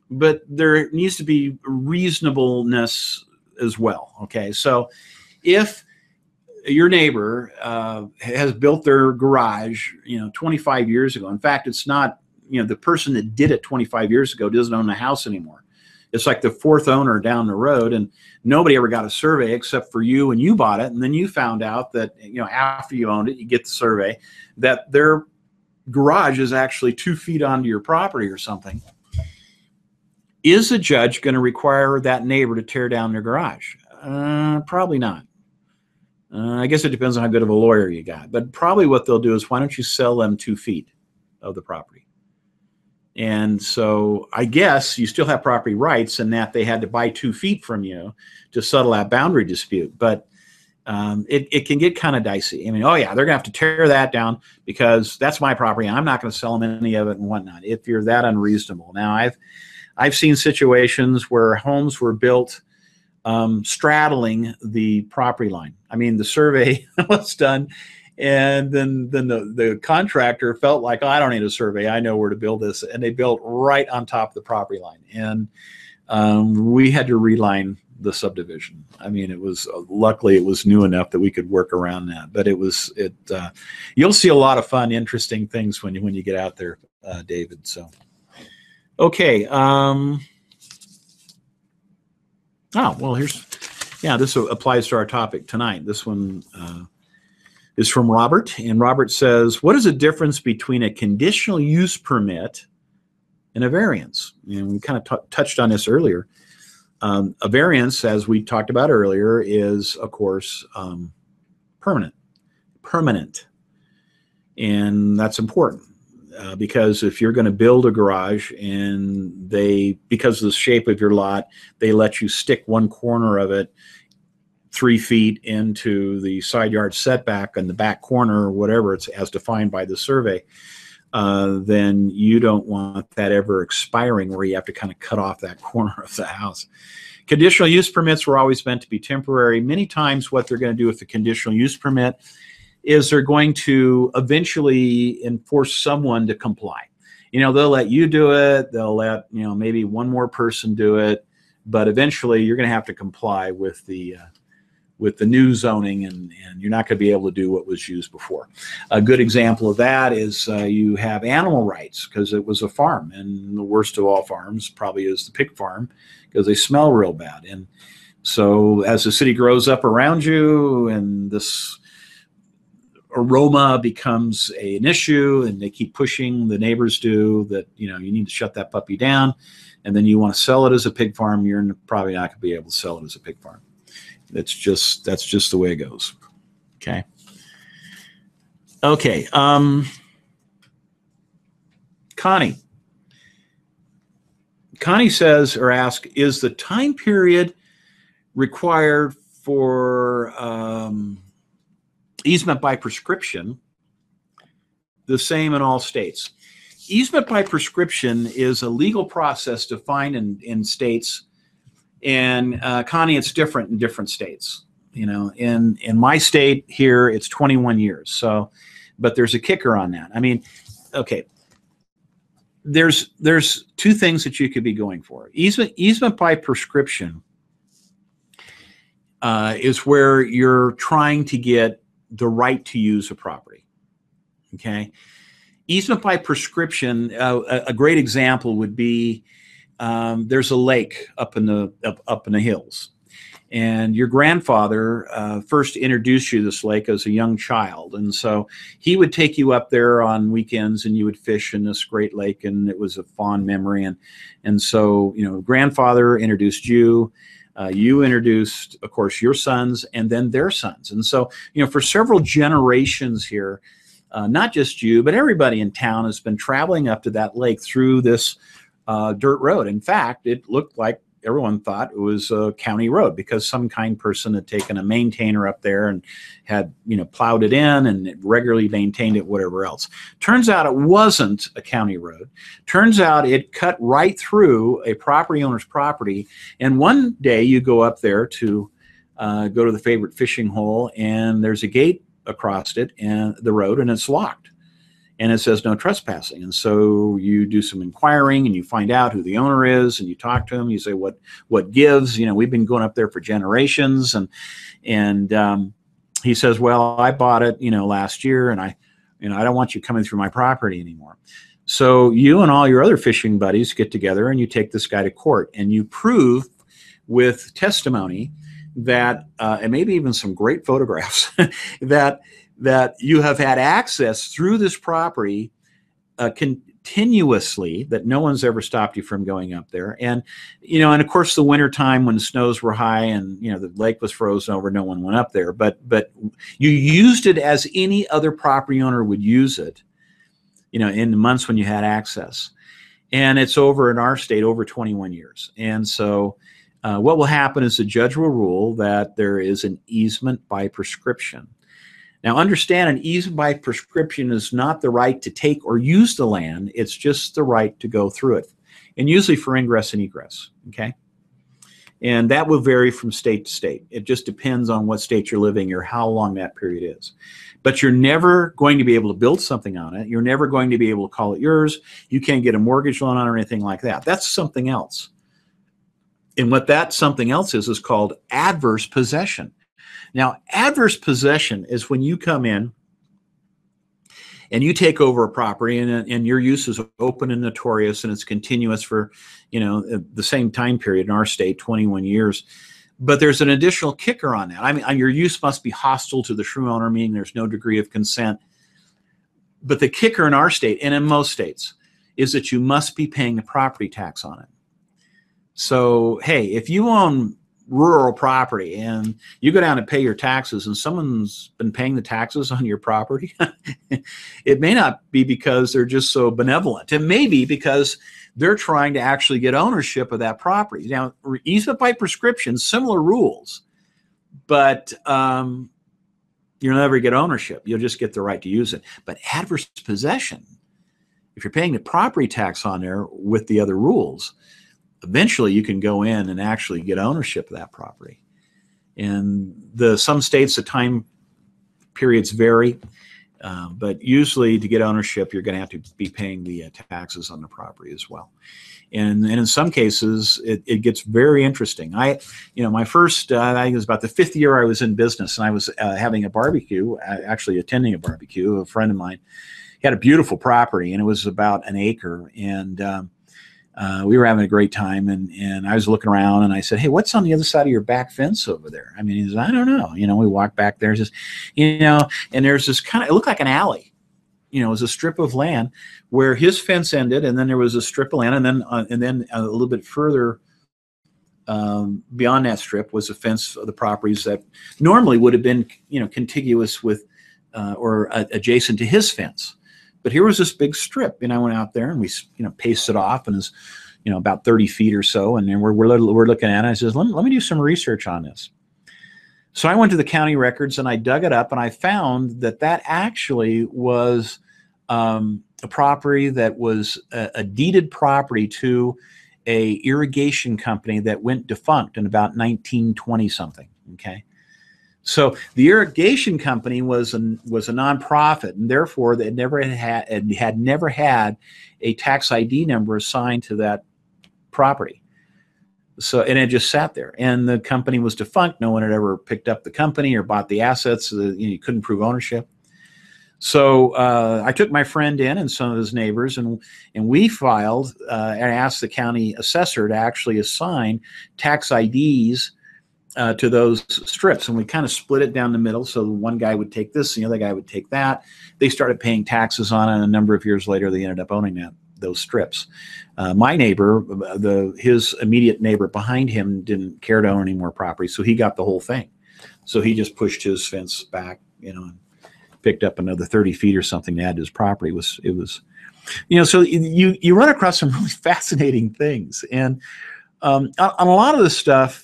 but there needs to be reasonableness as well. Okay, so if your neighbor has built their garage, 25 years ago. In fact, it's not, the person that did it 25 years ago doesn't own the house anymore. it's like the fourth owner down the road, and nobody ever got a survey except for you, and you bought it, and then you found out that, you know, after you owned it, you get the survey that their garage is actually 2 feet onto your property or something. Is the judge going to require that neighbor to tear down their garage? Probably not. I guess it depends on how good of a lawyer you got, but probably what they'll do is, why don't you sell them 2 feet of the property? And so I guess you still have property rights in that they had to buy 2 feet from you to settle that boundary dispute. But it can get kind of dicey. I mean, oh yeah, they're gonna have to tear that down because that's my property. I'm not gonna sell them any of it and whatnot if you're that unreasonable. Now I've seen situations where homes were built straddling the property line. I mean, the survey was done, and then the contractor felt like, oh, I don't need a survey, I know where to build this, and they built right on top of the property line, and we had to reline the subdivision. I mean, it was luckily it was new enough that we could work around that, but you'll see a lot of fun, interesting things when you get out there, David. So okay. Oh, well, this applies to our topic tonight. This one is from Robert, and Robert says, what is the difference between a conditional use permit and a variance? And we kind of touched on this earlier. A variance, as we talked about earlier, is, of course, permanent. And that's important. Because if you're going to build a garage and because of the shape of your lot, they let you stick one corner of it 3 feet into the side yard setback in the back corner or whatever it's as defined by the survey, then you don't want that ever expiring where you have to kind of cut off that corner of the house. Conditional use permits were always meant to be temporary. Many times what they're going to do with the conditional use permit is they're going to eventually enforce someone to comply. You know, they'll let you do it. They'll let, you know, maybe one more person do it, but eventually you're going to have to comply with the new zoning, and you're not going to be able to do what was used before. A good example of that is you have animal rights, because it was a farm, and the worst of all farms probably is the pig farm because they smell real bad. And so as the city grows up around you and this aroma becomes an issue, and they keep pushing, the neighbors do, that, you know, you need to shut that puppy down, and then you want to sell it as a pig farm, you're probably not going to be able to sell it as a pig farm. That's just the way it goes. Okay. Okay. Connie says or asks, is the time period required for easement by prescription the same in all states? Easement by prescription is a legal process defined in states, and Connie, it's different in different states. You know, in my state here, it's 21 years. So, but there's a kicker on that. I mean, okay, there's two things that you could be going for. Easement by prescription is where you're trying to get the right to use a property. Okay, easement by prescription. A great example would be there's a lake up in the hills, and your grandfather first introduced you to this lake as a young child, and so he would take you up there on weekends, and you would fish in this great lake, and it was a fond memory. And so, you know, grandfather introduced you. You introduced, of course, your sons, and then their sons. And so, you know, for several generations here, not just you, but everybody in town has been traveling up to that lake through this dirt road. In fact, it looked like everyone thought it was a county road because some kind person had taken a maintainer up there and had, you know, plowed it in and it regularly maintained it, whatever else. Turns out it wasn't a county road. Turns out it cut right through a property owner's property. And one day you go up there to go to the favorite fishing hole, and there's a gate across it and the road, and it's locked. And it says no trespassing. And so you do some inquiring, and you find out who the owner is, and you talk to him. You say, what gives? You know, we've been going up there for generations. And he says, well, I bought it, you know, last year, and I don't want you coming through my property anymore. So you and all your other fishing buddies get together and you take this guy to court and you prove with testimony that, and maybe even some great photographs, that you have had access through this property continuously, that no one's ever stopped you from going up there. And, and of course the winter time when the snows were high and, the lake was frozen over, no one went up there, but you used it as any other property owner would use it, in the months when you had access. And it's over in our state over 21 years. And so what will happen is the judge will rule that there is an easement by prescription. Now, understand, an easement by prescription is not the right to take or use the land. It's just the right to go through it, and usually for ingress and egress, okay? And that will vary from state to state. It just depends on what state you're living or how long that period is. But you're never going to be able to build something on it. You're never going to be able to call it yours. You can't get a mortgage loan on it or anything like that. That's something else. And what that something else is called adverse possession. Now, adverse possession is when you come in and you take over a property and your use is open and notorious and it's continuous for, the same time period in our state, 21 years. But there's an additional kicker on that. I mean, your use must be hostile to the true owner, meaning there's no degree of consent. But the kicker in our state, and in most states, is that you must be paying the property tax on it. So, hey, if you own rural property and you go down and pay your taxes and someone's been paying the taxes on your property, it may not be because they're just so benevolent. It may be because they're trying to actually get ownership of that property. Now, easement by prescription, similar rules, but you'll never get ownership. You'll just get the right to use it. But adverse possession, if you're paying the property tax on there with the other rules, eventually you can go in and actually get ownership of that property. And some states, the time periods vary, but usually to get ownership, you're going to have to be paying the taxes on the property as well. And in some cases, it gets very interesting. My first, I think it was about the 5th year I was in business, and I was having a barbecue, actually attending a barbecue. A friend of mine had a beautiful property, and it was about an acre, and we were having a great time, and I was looking around and I said, hey, what's on the other side of your back fence over there? I mean, he said, I don't know. We walked back there, just, and there's this it looked like an alley. It was a strip of land where his fence ended, and then there was a strip of land, and then a little bit further beyond that strip was a fence of the properties that normally would have been, contiguous with or adjacent to his fence. But here was this big strip, and I went out there and we, paced it off, and it's, about 30 feet or so. And then we're looking at it. I says, let me do some research on this. So I went to the county records and I dug it up, and I found that actually was a property that was a deeded property to a irrigation company that went defunct in about 1920 something. Okay. So the irrigation company was a nonprofit, and therefore they had never had a tax ID number assigned to that property. So, and it just sat there, and the company was defunct. No one had ever picked up the company or bought the assets. You couldn't prove ownership. So I took my friend in and some of his neighbors, and we filed and asked the county assessor to actually assign tax IDs to those strips, and we kind of split it down the middle. So one guy would take this, and the other guy would take that. They started paying taxes on it, and a number of years later, they ended up owning those strips. My neighbor, his immediate neighbor behind him, didn't care to own any more property, so he got the whole thing. So he just pushed his fence back, and picked up another 30 feet or something to add to his property. It was, so you run across some really fascinating things, and on a lot of this stuff,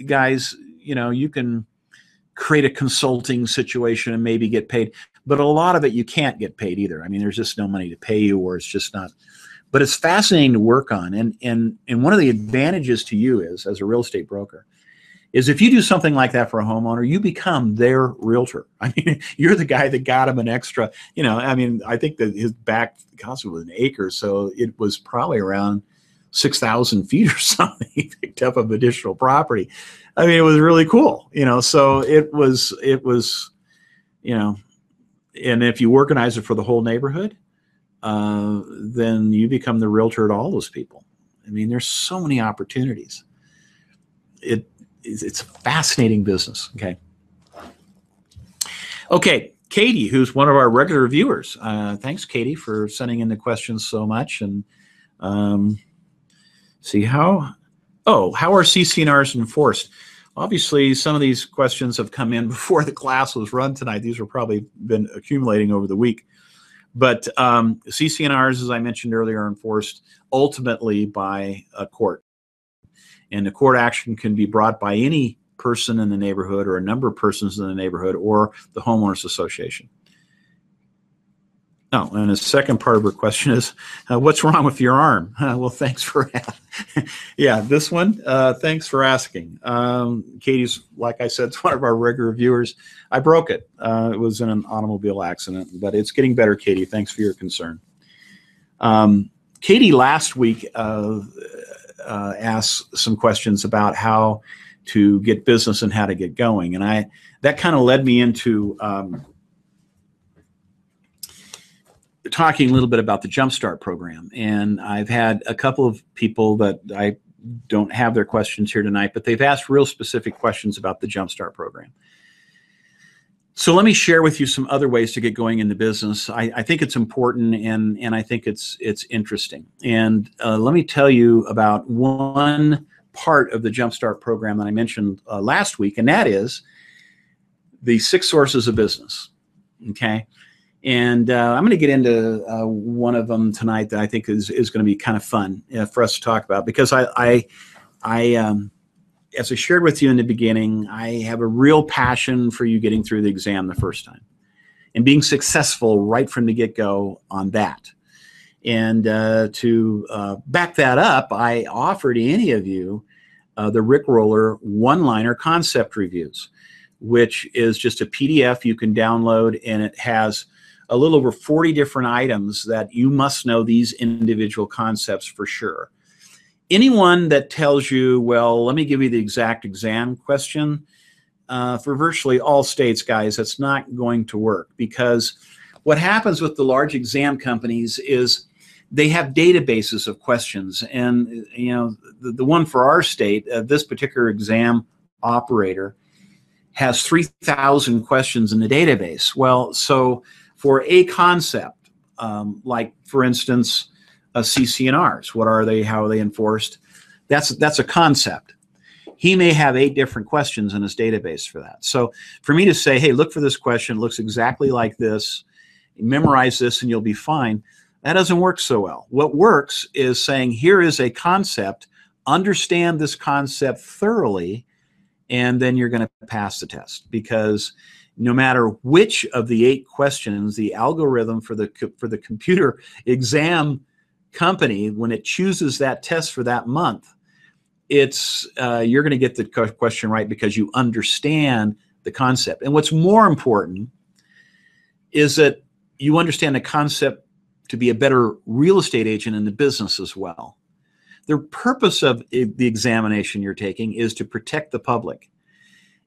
guys, you can create a consulting situation and maybe get paid, but a lot of it you can't get paid either. I mean, there's just no money to pay you, or it's just not. But it's fascinating to work on, and one of the advantages to you is, as a real estate broker, is if you do something like that for a homeowner, you become their realtor. I mean, you're the guy that got him an extra. I think that his back cost was an acre, so it was probably around 6,000 feet or something. He picked up of additional property. I mean, it was really cool, so it was, and if you organize it for the whole neighborhood, then you become the realtor to all those people. I mean, there's so many opportunities. It's a fascinating business. Okay, Katie, who's one of our regular viewers. Thanks, Katie, for sending in the questions so much. And see how are CC&Rs enforced? Obviously, some of these questions have come in before the class was run tonight. These have probably been accumulating over the week. But CC&Rs, as I mentioned earlier, are enforced ultimately by a court. And the court action can be brought by any person in the neighborhood or a number of persons in the neighborhood or the homeowners association. Oh, and the second part of her question is, what's wrong with your arm? Well, thanks for yeah, this one, thanks for asking. Katie's, like I said, it's one of our regular viewers. I broke it. It was in an automobile accident, but it's getting better, Katie. Thanks for your concern. Katie last week asked some questions about how to get business and how to get going. And that kind of led me into talking a little bit about the Jumpstart program. And I've had a couple of people that I don't have their questions here tonight, but they've asked real specific questions about the Jumpstart program. So let me share with you some other ways to get going in the business. I think it's important, and I think it's interesting. And let me tell you about one part of the Jumpstart program that I mentioned last week, and that is the 6 sources of business. Okay. And I'm going to get into one of them tonight that I think is going to be kind of fun for us to talk about, because I as I shared with you in the beginning, I have a real passion for you getting through the exam the first time and being successful right from the get-go on that. And to back that up, I offer to any of you the Rickroller one-liner concept reviews, which is just a PDF you can download, and it has a little over 40 different items that you must know these individual concepts for sure. Anyone that tells you, well, let me give you the exact exam question, for virtually all states, guys, that's not going to work, because what happens with the large exam companies is they have databases of questions. And, you know, the one for our state, this particular exam operator has 3,000 questions in the database. Well, so for a concept, like, for instance, CC&Rs, what are they, how are they enforced? That's a concept. He may have 8 different questions in his database for that. So for me to say, hey, look for this question, it looks exactly like this, memorize this and you'll be fine, that doesn't work so well. What works is saying, here is a concept, understand this concept thoroughly, and then you're going to pass the test. Because no matter which of the 8 questions, the algorithm for the computer exam company, when it chooses that test for that month, it's you're going to get the question right because you understand the concept. And what's more important is that you understand the concept to be a better real estate agent in the business as well. The purpose of the examination you're taking is to protect the public.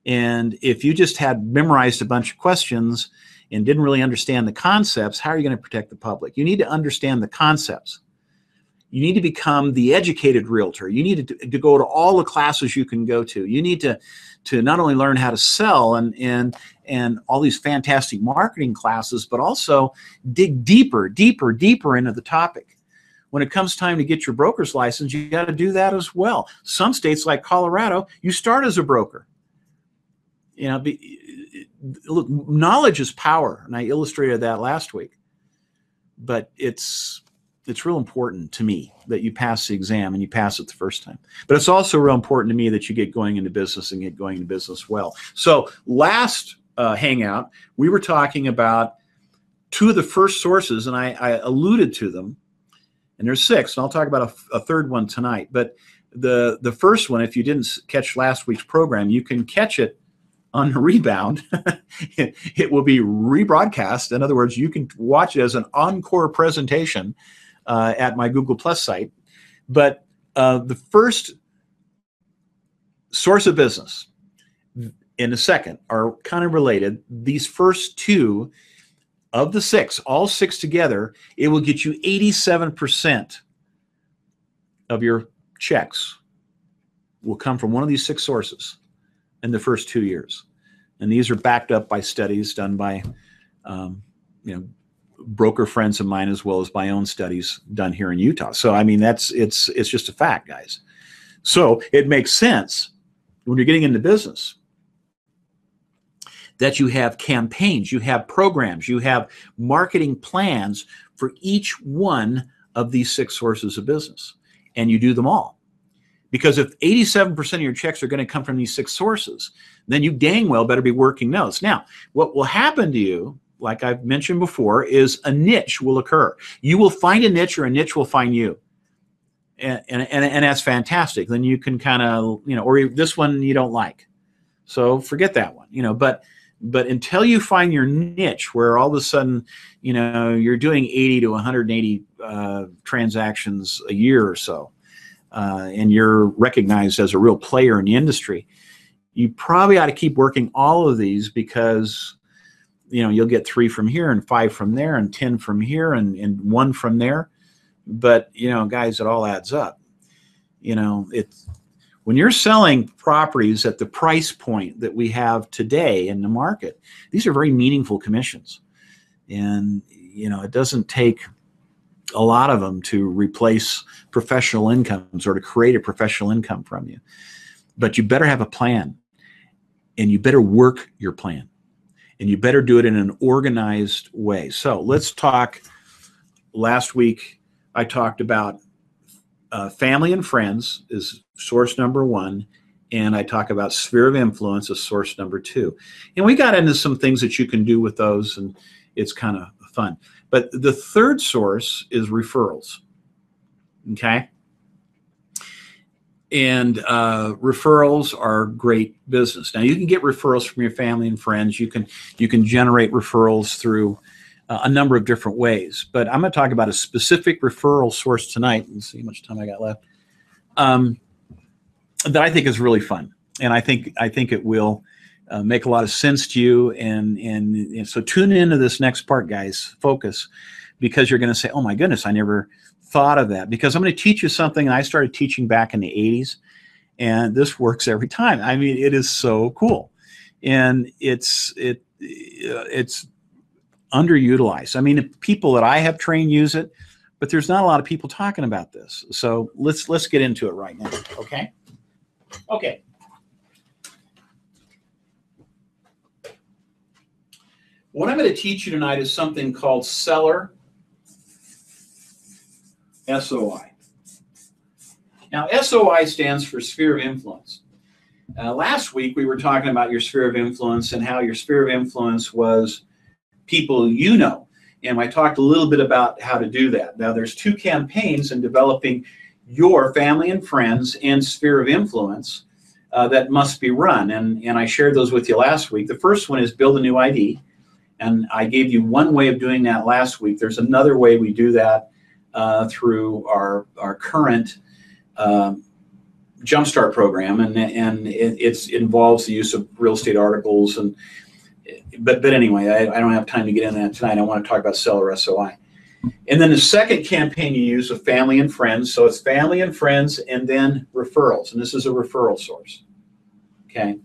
And if you just had memorized a bunch of questions and didn't really understand the concepts, how are you going to protect the public? You need to understand the concepts. You need to become the educated realtor. You need to go to all the classes you can go to. You need to not only learn how to sell and all these fantastic marketing classes, but also dig deeper into the topic. When it comes time to get your broker's license, you got to do that as well. Some states like Colorado, you start as a broker. You know, look, knowledge is power, and I illustrated that last week. But it's real important to me that you pass the exam and you pass it the first time. But it's also real important to me that you get going into business and get going into business well. So last hangout, we were talking about 2 of the first sources, and I alluded to them. And there's 6, and I'll talk about a third one tonight. But the first one, if you didn't catch last week's program, you can catch it on rebound. It will be rebroadcast. In other words, you can watch it as an encore presentation at my Google Plus site. But the first source of business and the second are kind of related. These first 2 of the 6, all 6 together, it will get you 87% of your checks will come from one of these 6 sources in the first 2 years. And these are backed up by studies done by broker friends of mine, as well as my own studies done here in Utah. So I mean, it's just a fact, guys. So it makes sense when you're getting into business that you have campaigns, you have programs, you have marketing plans for each one of these 6 sources of business, and you do them all. Because if 87% of your checks are going to come from these 6 sources, then you dang well better be working those. Now, what will happen to you, like I've mentioned before, is a niche will occur. You will find a niche, or a niche will find you. And that's fantastic. Then you can kind of, or this one you don't like, so forget that one, but until you find your niche where all of a sudden, you're doing 80 to 180 transactions a year or so, and you're recognized as a real player in the industry, you probably ought to keep working all of these, because you'll get 3 from here and 5 from there and 10 from here and 1 from there. But guys, it all adds up. It's when you're selling properties at the price point that we have today in the market, these are very meaningful commissions. And it doesn't take a lot of them to replace professional incomes or to create a professional income from you. But you better have a plan, and you better work your plan, and you better do it in an organized way. So let's talk. Last week I talked about family and friends is source number 1, and I talk about sphere of influence as source number 2. And we got into some things that you can do with those, and it's kind of fun. But the third source is referrals. Okay. And referrals are great business. Now, you can get referrals from your family and friends. You can generate referrals through a number of different ways. But I'm going to talk about a specific referral source tonight. Let's see how much time I got left. That I think is really fun, and I think it will make a lot of sense to you. And so tune into this next part, guys. Focus, because you're going to say, "Oh my goodness, I never thought of that." Because I'm going to teach you something I started teaching back in the 80s, and this works every time. I mean, it is so cool, and it's underutilized. I mean, the people that I have trained use it, but there's not a lot of people talking about this. So let's get into it right now. Okay. Okay. What I'm going to teach you tonight is something called seller SOI. Now, SOI stands for sphere of influence. Last week, we were talking about your sphere of influence and how your sphere of influence was people you know. And I talked a little bit about how to do that. Now, there's 2 campaigns in developing your family and friends and sphere of influence that must be run. And I shared those with you last week. The first one is build a new ID. And I gave you one way of doing that last week. There's another way we do that through our current Jumpstart program, and it involves the use of real estate articles. But anyway, I don't have time to get into that tonight. I want to talk about seller SOI. And then the second campaign you use of family and friends. So it's family and friends, and then referrals. And this is a referral source. Okay.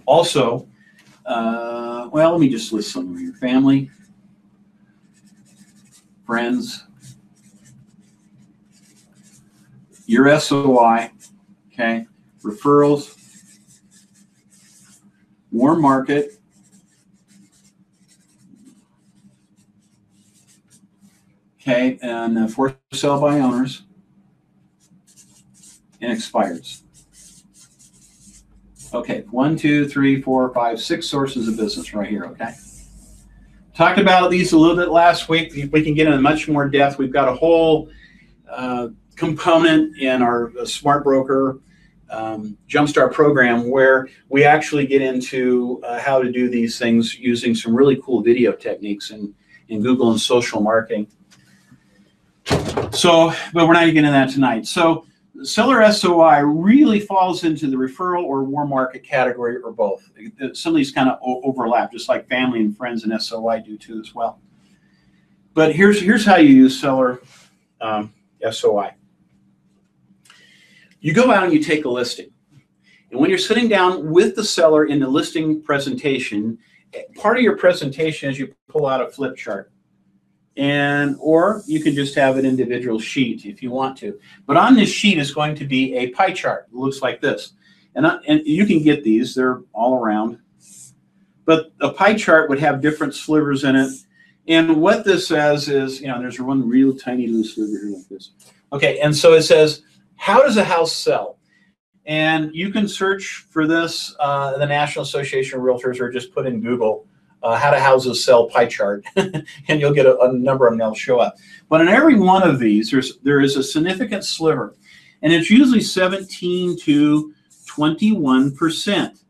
Also, well, let me just list some of your family, friends, your SOI, okay, referrals, warm market, okay, and for sale by owners, and expireds. Okay, 1, 2, 3, 4, 5, 6 sources of business right here, okay? Talked about these a little bit last week. We can get into much more depth. We've got a whole component in our Smart Broker Jumpstart program where we actually get into how to do these things using some really cool video techniques in Google and social marketing. So, but we're not going to get into that tonight. So seller SOI really falls into the referral or war market category, or both. Some of these kind of overlap, just like family and friends and SOI do too as well. But here's how you use seller SOI. You go out and you take a listing. And when you're sitting down with the seller in the listing presentation, part of your presentation is you pull out a flip chart. Or you can just have an individual sheet if you want to. But on this sheet is going to be a pie chart. It looks like this. And you can get these. They're all around. But a pie chart would have different slivers in it. And what this says is, there's one real tiny little sliver here like this. Okay, and so it says, how does a house sell? And you can search for this, the National Association of Realtors, or just put in Google, how do houses sell pie chart, and you'll get a number of them that'll show up. But in every one of these, there is a significant sliver, and it's usually 17 to 21%.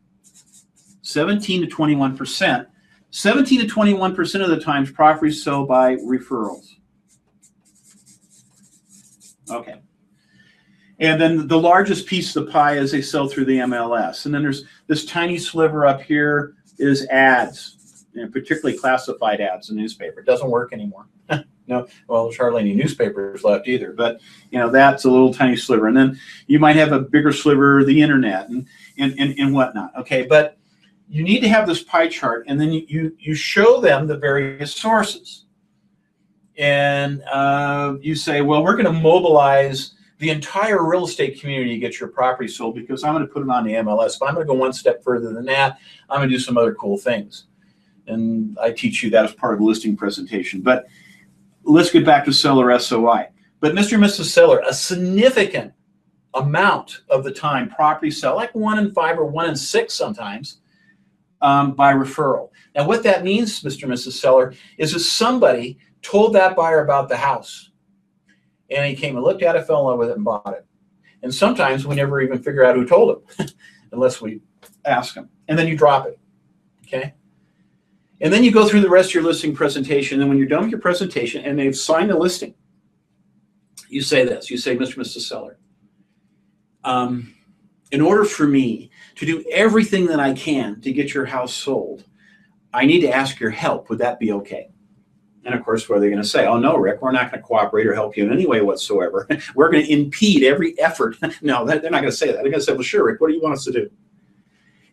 17 to 21%. 17 to 21% of the times, properties sell by referrals. Okay. And then the largest piece of the pie is they sell through the MLS. And then there's this tiny sliver up here is ads, particularly classified ads in newspaper. It doesn't work anymore. No, well, there's hardly any newspapers left either. But that's a little tiny sliver. And then you might have a bigger sliver, the internet and whatnot. Okay, but you need to have this pie chart, and then you show them the various sources. And you say, well, we're going to mobilize the entire real estate community to get your property sold, because I'm going to put it on the MLS. But I'm going to go one step further than that. I'm going to do some other cool things. And I teach you that as part of the listing presentation. But let's get back to seller SOI. But Mr. and Mrs. Seller, a significant amount of the time properties sell, like 1 in 5 or 1 in 6 sometimes, by referral. Now what that means, Mr. and Mrs. Seller, is that somebody told that buyer about the house, and he came and looked at it, fell in love with it, and bought it. And sometimes we never even figure out who told him unless we ask him. And then you drop it, okay? And then you go through the rest of your listing presentation, and when you're done with your presentation and they've signed the listing, you say this. You say, Mr. and Mrs. Seller, in order for me to do everything that I can to get your house sold, I need to ask your help. Would that be okay? And of course, what are they going to say? Oh, no, Rick, we're not going to cooperate or help you in any way whatsoever. We're going to impede every effort. No, they're not going to say that. They're going to say, well, sure, Rick, what do you want us to do?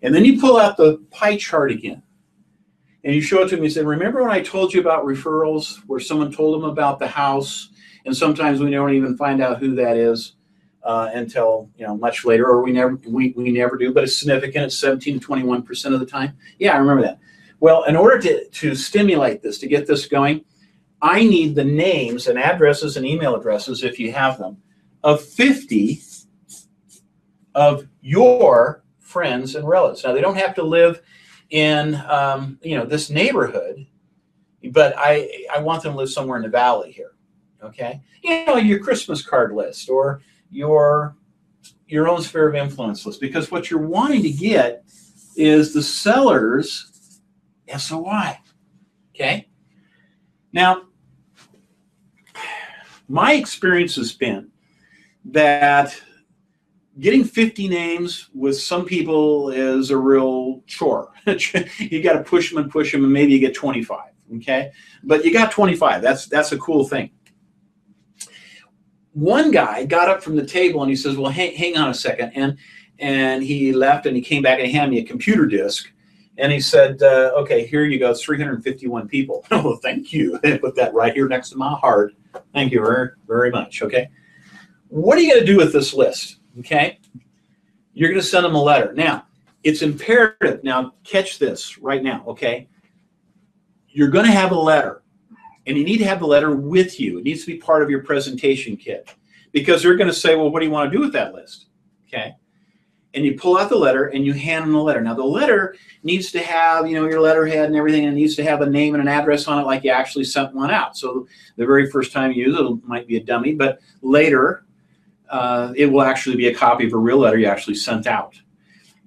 And then you pull out the pie chart again, and you show it to them. You say, remember when I told you about referrals, where someone told them about the house, and sometimes we don't even find out who that is until much later, or we never do, but it's significant. It's 17 to 21% of the time. Yeah, I remember that. Well, in order to stimulate this, to get this going, I need the names and addresses and email addresses, if you have them, of 50 of your friends and relatives. Now, they don't have to live in this neighborhood, but I want them to live somewhere in the valley here. Okay, your Christmas card list or your own sphere of influence list, because what you're wanting to get is the seller's SOI. Okay. Now, my experience has been that getting 50 names with some people is a real chore. You got to push them, and maybe you get 25. Okay, but you got 25. That's a cool thing. One guy got up from the table and he says, well, hang on a second. And he left and he came back and he handed me a computer disk. And he said, okay, here you go. It's 351 people. Oh, thank you. I put that right here next to my heart. Thank you very, very much. Okay. What are you going to do with this list? Okay. You're going to send them a letter. Now, it's imperative. Now, catch this right now. Okay. You're going to have a letter. And you need to have the letter with you. It needs to be part of your presentation kit, because they're going to say, well, what do you want to do with that list? Okay. And you pull out the letter and you hand them the letter. Now, the letter needs to have, your letterhead and everything, and it needs to have a name and an address on it, like you actually sent one out. So the very first time you use it, it might be a dummy, but later it will actually be a copy of a real letter you actually sent out.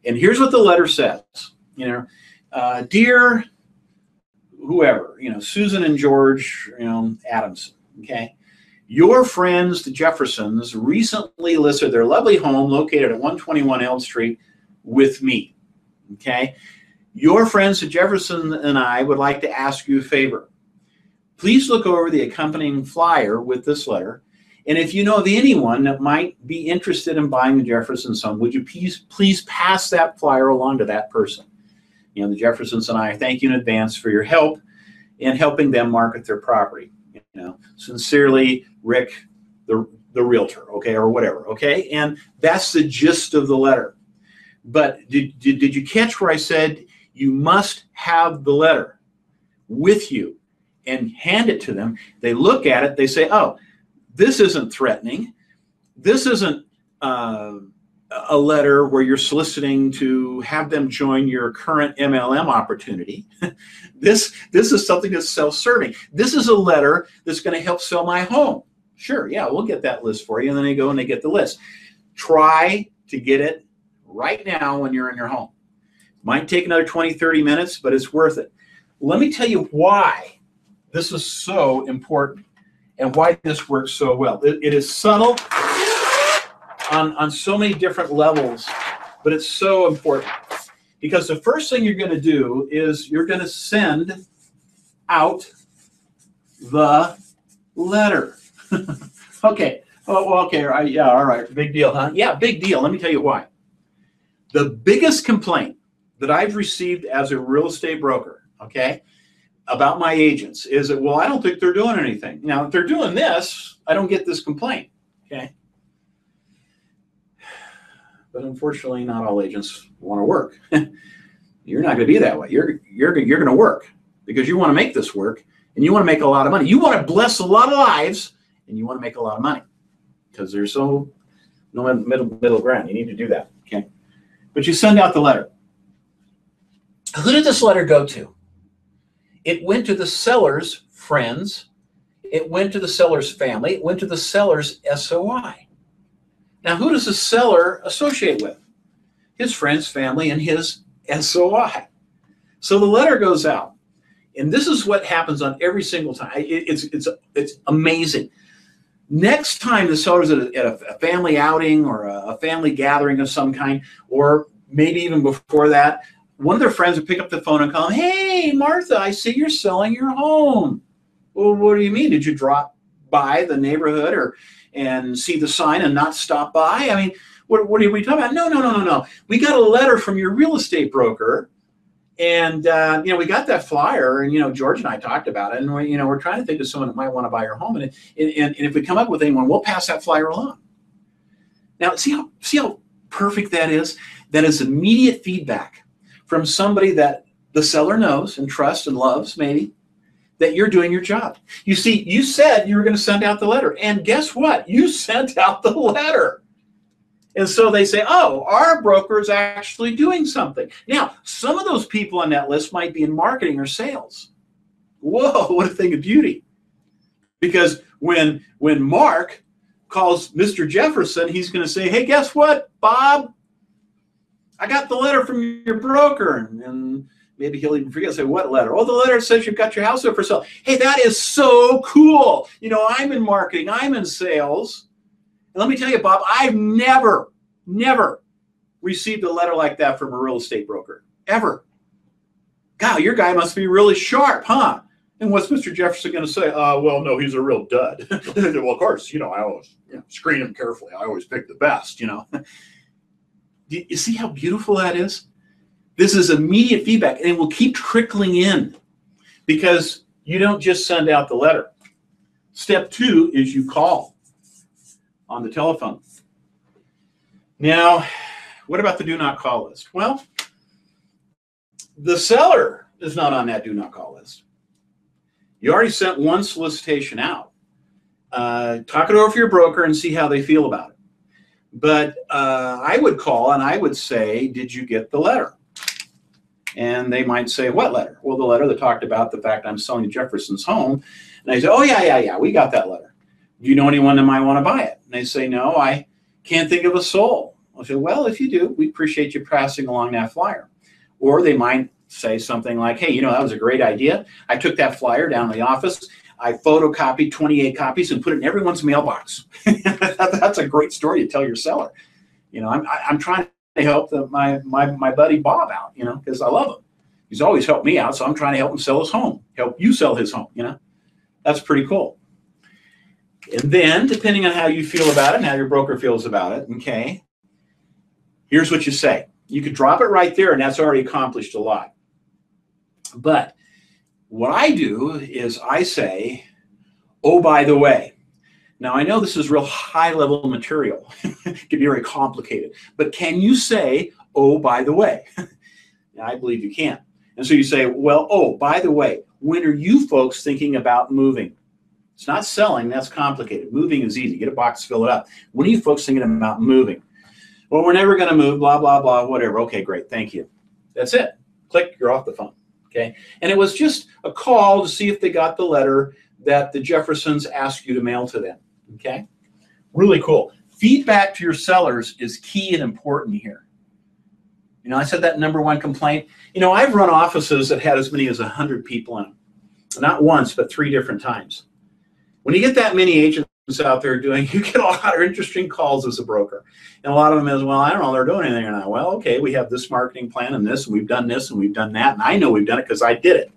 And here's what the letter says. Dear whoever, Susan and George, Adamson, okay? Your friends, the Jeffersons, recently listed their lovely home located at 121 Elm Street with me. Okay? Your friends, the Jefferson and I would like to ask you a favor. Please look over the accompanying flyer with this letter. And if you know of anyone that might be interested in buying the Jeffersons home, would you please pass that flyer along to that person? You know, the Jeffersons and I thank you in advance for your help in helping them market their property. You know, sincerely, Rick, the realtor, okay, or whatever, okay? And that's the gist of the letter. But did you catch where I said you must have the letter with you and hand it to them? They look at it, they say, oh, this isn't threatening. This isn't a letter where you're soliciting to have them join your current MLM opportunity. This is something that's self-serving. This is a letter that's going to help sell my home. Sure, yeah, we'll get that list for you. And then they go and they get the list. Try to get it right now when you're in your home. Might take another 20, 30 minutes, but it's worth it. Let me tell you why this is so important and why this works so well. It is subtle on so many different levels, but it's so important. Because the first thing you're going to do is you're going to send out the letter. Okay. Oh, well, okay. Yeah, all right. Big deal, huh? Yeah, big deal. Let me tell you why. The biggest complaint that I've received as a real estate broker, okay, about my agents is that, well, I don't think they're doing anything. Now, if they're doing this, I don't get this complaint, okay? But unfortunately, not all agents want to work. You're not going to be that way. You're going to work because you want to make this work and you want to make a lot of money. You want to bless a lot of lives and you want to make a lot of money because there's no middle ground. You need to do that, okay? But you send out the letter. Who did this letter go to? It went to the seller's friends. It went to the seller's family. It went to the seller's SOI. Now, who does the seller associate with? His friends, family, and his SOI. So the letter goes out. And this is what happens on every single time. It's amazing. Next time the seller's at a family outing or a family gathering of some kind, or maybe even before that, one of their friends would pick up the phone and call them, hey, Martha, I see you're selling your home. Well, what do you mean? Did you drop by the neighborhood and see the sign and not stop by? I mean, what are we talking about? No. We got a letter from your real estate broker, and we got that flyer, and George and I talked about it, and we're trying to think of someone that might want to buy your home, and if we come up with anyone, we'll pass that flyer along. Now, see how perfect that is? That is immediate feedback from somebody that the seller knows and trusts and loves, maybe, that you're doing your job. You see, you said you were going to send out the letter, and guess what? You sent out the letter. And so they say, oh, our broker is actually doing something. Now, some of those people on that list might be in marketing or sales. Whoa, what a thing of beauty. Because when Mark calls Mr. Jefferson, he's going to say, hey, guess what, Bob? I got the letter from your broker. And maybe he'll even forget to say, what letter? Oh, the letter says you've got your house up for sale. Hey, that is so cool. I'm in marketing. I'm in sales. And let me tell you, Bob, I've never received a letter like that from a real estate broker, ever. God, your guy must be really sharp, huh? And what's Mr. Jefferson going to say? Well, no, he's a real dud. Well, of course, I always screen him carefully. I always pick the best, Do you see how beautiful that is? This is immediate feedback, and it will keep trickling in because you don't just send out the letter. Step 2 is you call on the telephone. Now, what about the do not call list? Well, the seller is not on that do not call list. You already sent one solicitation out. Talk it over with your broker and see how they feel about it. But I would call and I would say, did you get the letter? And they might say, what letter? Well, the letter that talked about the fact I'm selling Jefferson's home. And I say, oh, yeah, we got that letter. Do you know anyone that might want to buy it? And they say, no, I can't think of a soul. I'll say, well, if you do, we appreciate you passing along that flyer. Or they might say something like, hey, that was a great idea. I took that flyer down to the office. I photocopied 28 copies and put it in everyone's mailbox. That's a great story to tell your seller. You know, I'm trying to help my buddy Bob out, you know, because I love him. He's always helped me out, so I'm trying to help him sell his home, help you sell his home, you know. That's pretty cool. And then, depending on how you feel about it and how your broker feels about it, okay, here's what you say. You could drop it right there, and that's already accomplished a lot. But what I do is I say, oh, by the way. Now, I know this is real high-level material. It can be very complicated. But can you say, oh, by the way? I believe you can. And so you say, well, oh, by the way, when are you folks thinking about moving? It's not selling. That's complicated. Moving is easy. Get a box, fill it up. When are you folks thinking about moving? Well, we're never going to move, blah, blah, blah, whatever. Okay, great. Thank you. That's it. Click. You're off the phone. Okay. And it was just a call to see if they got the letter that the Jeffersons asked you to mail to them. Okay. Really cool. Feedback to your sellers is key and important here. You know, I said that #1 complaint. You know, I've run offices that had as many as 100 people in them. Not once, but 3 different times. When you get that many agents out there doing, you get a lot of interesting calls as a broker. And a lot of them is, well, I don't know, they're doing anything or not. Well, okay, we have this marketing plan and this, and we've done this and we've done that. And I know we've done it because I did it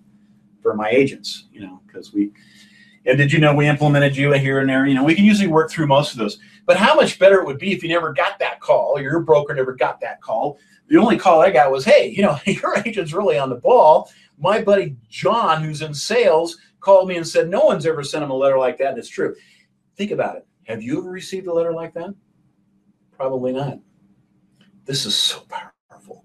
for my agents, you know, because and did you know we implemented you here and there? You know, we can usually work through most of those. But how much better it would be if you never got that call, or your broker never got that call. The only call I got was, hey, you know, your agent's really on the ball. My buddy John, who's in sales, called me and said no one's ever sent him a letter like that, and it's true. Think about it. Have you ever received a letter like that? Probably not. This is so powerful.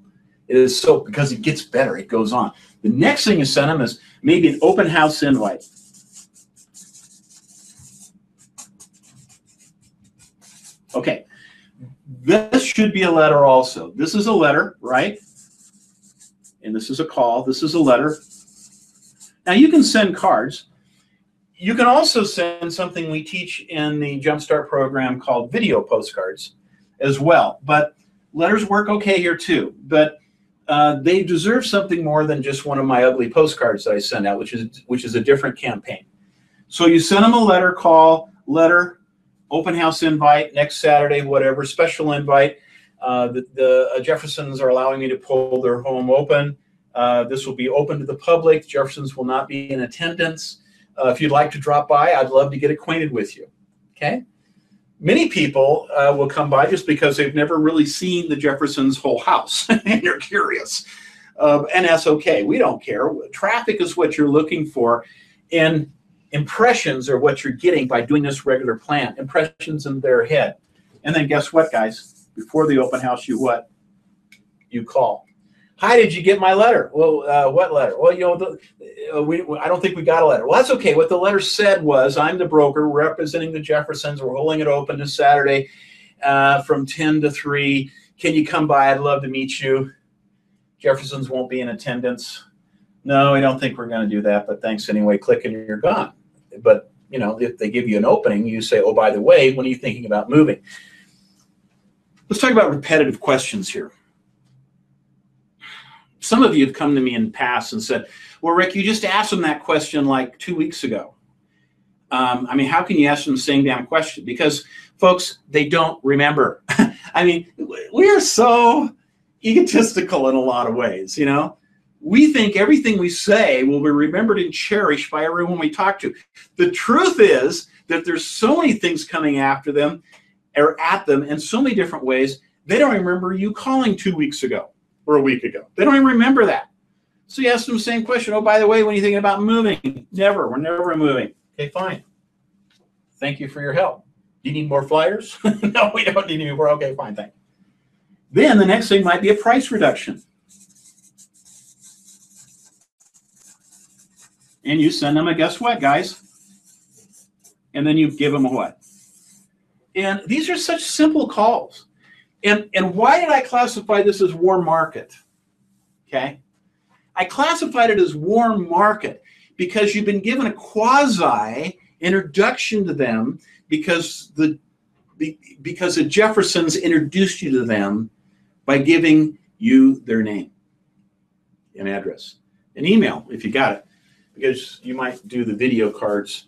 It is so, because it gets better. It goes on. The next thing you send them is maybe an open house invite. Okay. This should be a letter also. This is a letter, right? And this is a call. This is a letter. Now, you can send cards. You can also send something we teach in the Jumpstart program called video postcards as well. But letters work okay here too. But they deserve something more than just one of my ugly postcards that I send out, which is a different campaign. So you send them a letter, call, letter, open house invite, next Saturday, whatever, special invite. The Jeffersons are allowing me to pull their home open. This will be open to the public. Jeffersons will not be in attendance. If you'd like to drop by, I'd love to get acquainted with you. Okay? Many people will come by just because they've never really seen the Jeffersons' whole house, and they're curious. And that's okay. We don't care. Traffic is what you're looking for, and impressions are what you're getting by doing this regular plan. Impressions in their head. And then guess what, guys? Before the open house, you what? You call. Hi, did you get my letter? Well, what letter? Well, you know, I don't think we got a letter. Well, that's okay. What the letter said was, I'm the broker representing the Jeffersons. We're holding it open this Saturday from 10 to 3. Can you come by? I'd love to meet you. Jeffersons won't be in attendance. No, we don't think we're going to do that, but thanks anyway. Click and you're gone. But, you know, if they give you an opening, you say, oh, by the way, when are you thinking about moving? Let's talk about repetitive questions here. Some of you have come to me in the past and said, well, Rick, you just asked them that question like 2 weeks ago. I mean, how can you ask them the same damn question? Because, folks, they don't remember. I mean, we are so egotistical in a lot of ways, you know. We think everything we say will be remembered and cherished by everyone we talk to. The truth is that there's so many things coming after them or at them in so many different ways, they don't remember you calling 2 weeks ago or a week ago. They don't even remember that. So you ask them the same question. Oh, by the way, when are you thinking about moving? Never. We're never moving. Okay, fine. Thank you for your help. Do you need more flyers? No, we don't need any more. Okay, fine, thanks. Then the next thing might be a price reduction. And you send them a guess what, guys? And then you give them a what? And these are such simple calls. And why did I classify this as warm market? Okay. I classified it as warm market because you've been given a quasi introduction to them because the Jeffersons introduced you to them by giving you their name, an address, an email if you got it. Because you might do the video cards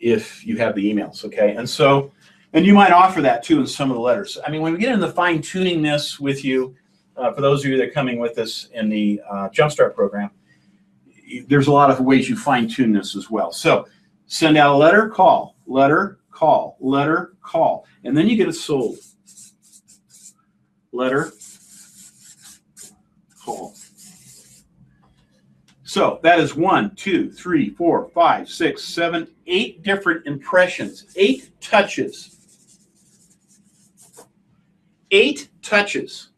if you have the emails, okay? And so, and you might offer that too in some of the letters. I mean, when we get into the fine-tuning this with you, for those of you that are coming with us in the Jumpstart program, there's a lot of ways you fine-tune this as well. So send out a letter, call, letter, call, letter, call, and then you get it sold. Letter, call. So that is 1, 2, 3, 4, 5, 6, 7, 8 different impressions, 8 touches. 8 touches.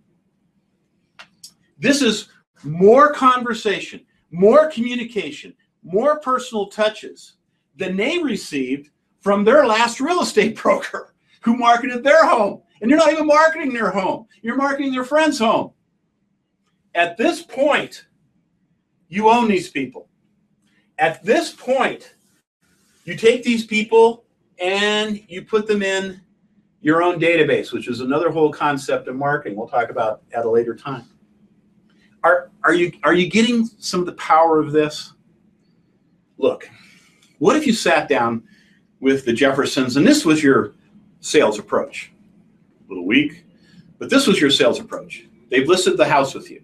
This is more conversation, more communication, more personal touches than they received from their last real estate broker who marketed their home. And you're not even marketing their home. You're marketing their friend's home. At this point, you own these people. At this point, you take these people and you put them in your own database, which is another whole concept of marketing we'll talk about at a later time. Are you getting some of the power of this? Look, what if you sat down with the Jeffersons and this was your sales approach? A little weak, but this was your sales approach. They've listed the house with you.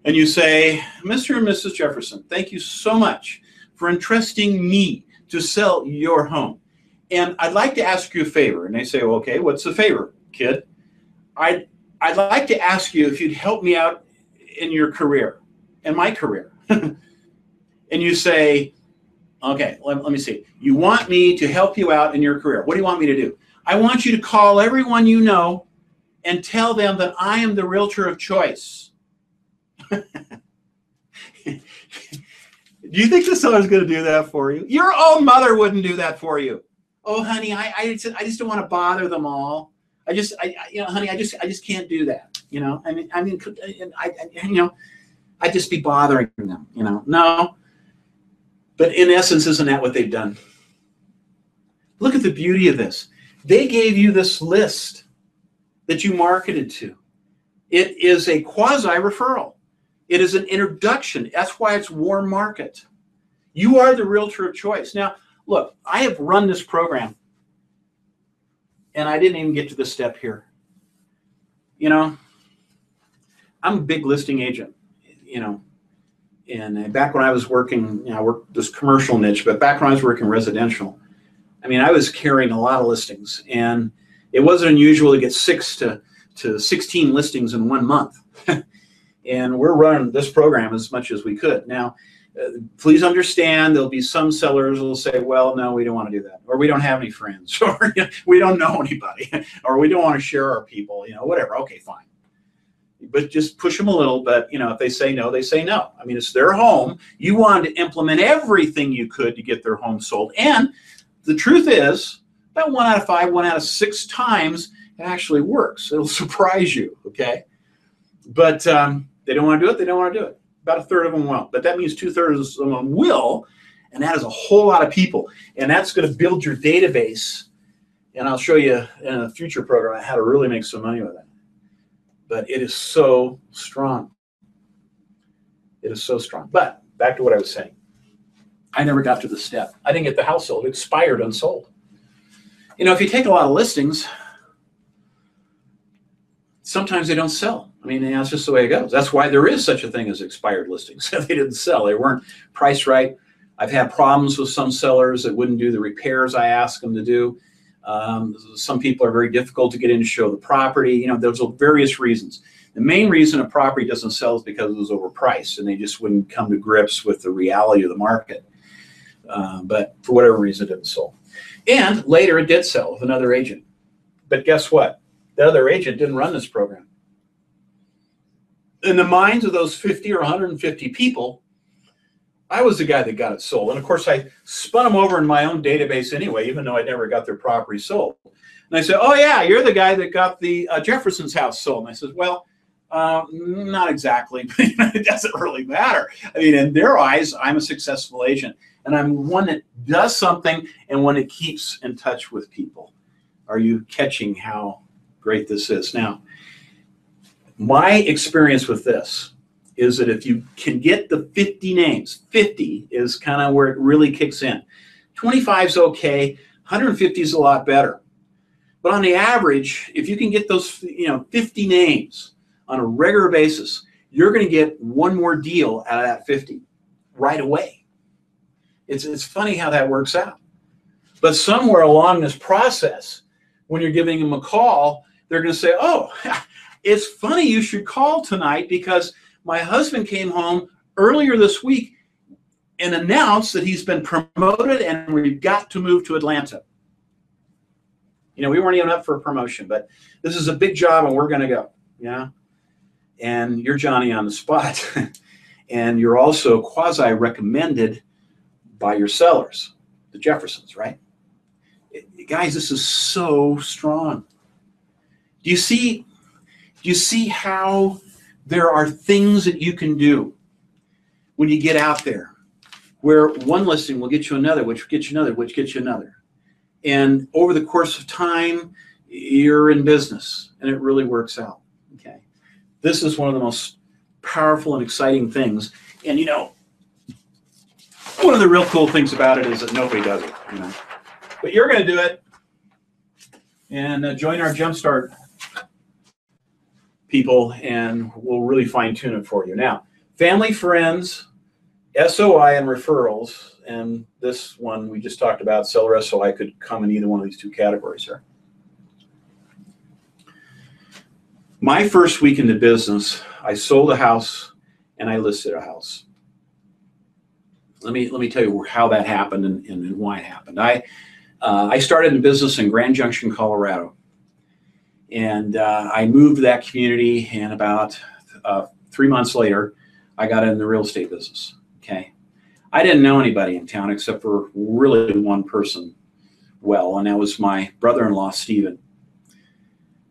And you say, Mr. and Mrs. Jefferson, thank you so much for entrusting me to sell your home. And I'd like to ask you a favor. And they say, well, okay, what's the favor, kid? I'd like to ask you if you'd help me out in your career, in my career. And you say, okay, let me see. You want me to help you out in your career. What do you want me to do? I want you to call everyone you know and tell them that I am the realtor of choice. Do you think the seller's going to do that for you? Your own mother wouldn't do that for you. Oh, honey, I just don't want to bother them all. Honey, I just can't do that. I'd just be bothering them. No. But in essence, isn't that what they've done? Look at the beauty of this. They gave you this list that you marketed to. It is a quasi-referral. It is an introduction. That's why it's warm market. You are the realtor of choice. Now, look, I have run this program, and I didn't even get to this step here. I'm a big listing agent, and back when I was working, I worked this commercial niche, but back when I was working residential, I mean, I was carrying a lot of listings, and it wasn't unusual to get 6 to 16 listings in 1 month. And we're running this program as much as we could. Now, please understand there'll be some sellers who will say, well, no, we don't want to do that. Or we don't have any friends. Or we don't know anybody. Or we don't want to share our people. Whatever. Okay, fine. But just push them a little. But, if they say no, they say no. I mean, it's their home. You wanted to implement everything you could to get their home sold. And the truth is, about 1 out of 5, 1 out of 6 times, it actually works. It'll surprise you, okay? But they don't want to do it. They don't want to do it. About a third of them won't. But that means 2/3 of them will, and that is a whole lot of people. And that's going to build your database. And I'll show you in a future program how to really make some money with it. But it is so strong. It is so strong. But back to what I was saying. I never got to the step. I didn't get the house sold. It expired unsold. If you take a lot of listings, sometimes they don't sell. I mean, that's just the way it goes. That's why there is such a thing as expired listings. They didn't sell. They weren't priced right. I've had problems with some sellers that wouldn't do the repairs I asked them to do. Some people are very difficult to get in to show the property. There's various reasons. The main reason a property doesn't sell is because it was overpriced and they just wouldn't come to grips with the reality of the market. But for whatever reason, it didn't sell. And later it did sell with another agent. But guess what? The other agent didn't run this program. In the minds of those 50 or 150 people, I was the guy that got it sold. And of course, I spun them over in my own database anyway, even though I never got their property sold. And I said, oh yeah, you're the guy that got the Jefferson's house sold. And I said, well, not exactly. It doesn't really matter. I mean, in their eyes, I'm a successful agent. And I'm one that does something and one that keeps in touch with people. Are you catching how great this is? Now, my experience with this is that if you can get the 50 names, 50 is kind of where it really kicks in. 25 is okay. 150 is a lot better. But on the average, if you can get those 50 names on a regular basis, you're going to get one more deal out of that 50 right away. It's funny how that works out. But somewhere along this process, when you're giving them a call, they're going to say, oh, it's funny you should call tonight because my husband came home earlier this week and announced that he's been promoted and we've got to move to Atlanta. We weren't even up for a promotion, but this is a big job and we're going to go. And you're Johnny on the spot. And you're also quasi-recommended by your sellers, the Jeffersons, right? Guys, this is so strong. Do you see how there are things that you can do when you get out there where one listing will get you another, which gets you another, which gets you another. And over the course of time, you're in business and it really works out. Okay. This is one of the most powerful and exciting things. And one of the real cool things about it is that nobody does it, But you're going to do it. And join our Jumpstart people, and we'll really fine tune it for you. Now, family, friends, SOI, and referrals, and this one we just talked about, seller SOI, could come in either one of these two categories here. My first week into business, I sold a house and I listed a house. Let me tell you how that happened and why it happened. I started in business in Grand Junction, Colorado. And I moved to that community, and about 3 months later, I got in the real estate business. Okay. I didn't know anybody in town except for really one person well, and that was my brother-in-law, Stephen.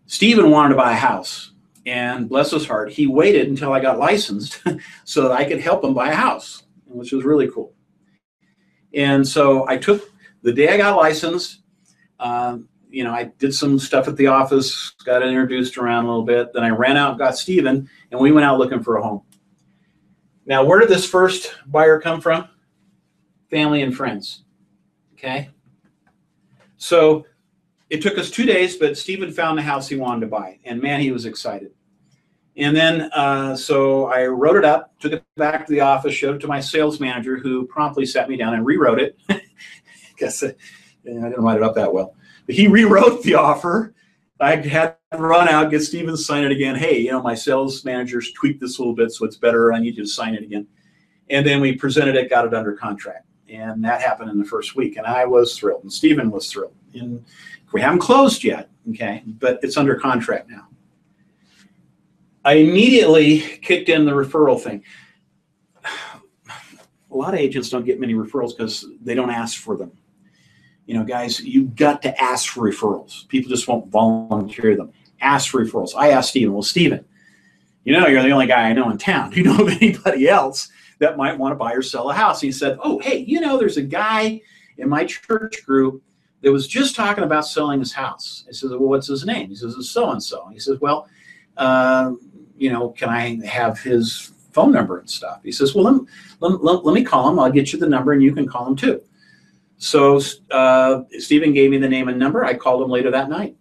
Stephen wanted to buy a house, and bless his heart, he waited until I got licensed so that I could help him buy a house, which was really cool. And so I took the day I got licensed, I did some stuff at the office, got introduced around a little bit. Then I ran out and got Stephen, and we went out looking for a home. Now, where did this first buyer come from? Family and friends. Okay. So it took us 2 days, but Stephen found the house he wanted to buy, and man, he was excited. And then, so I wrote it up, took it back to the office, showed it to my sales manager, who promptly sat me down and rewrote it. Guess I didn't write it up that well. But he rewrote the offer. I had to run out, get Stephen to sign it again. Hey, my sales managers tweaked this a little bit, so it's better. I need you to sign it again. And then we presented it, got it under contract. And that happened in the first week. And I was thrilled, and Stephen was thrilled. And we haven't closed yet, okay, but it's under contract now. I immediately kicked in the referral thing. A lot of agents don't get many referrals because they don't ask for them. Guys, you've got to ask for referrals. People just won't volunteer them. Ask for referrals. I asked Stephen, well, Stephen, you're the only guy I know in town. Do you know of anybody else that might want to buy or sell a house? He said, oh, hey, there's a guy in my church group that was just talking about selling his house. I said, well, what's his name? He says, it's so-and-so. He says, well, can I have his phone number and stuff? He says, well, let me call him. I'll get you the number and you can call him too. So Stephen gave me the name and number. I called him later that night.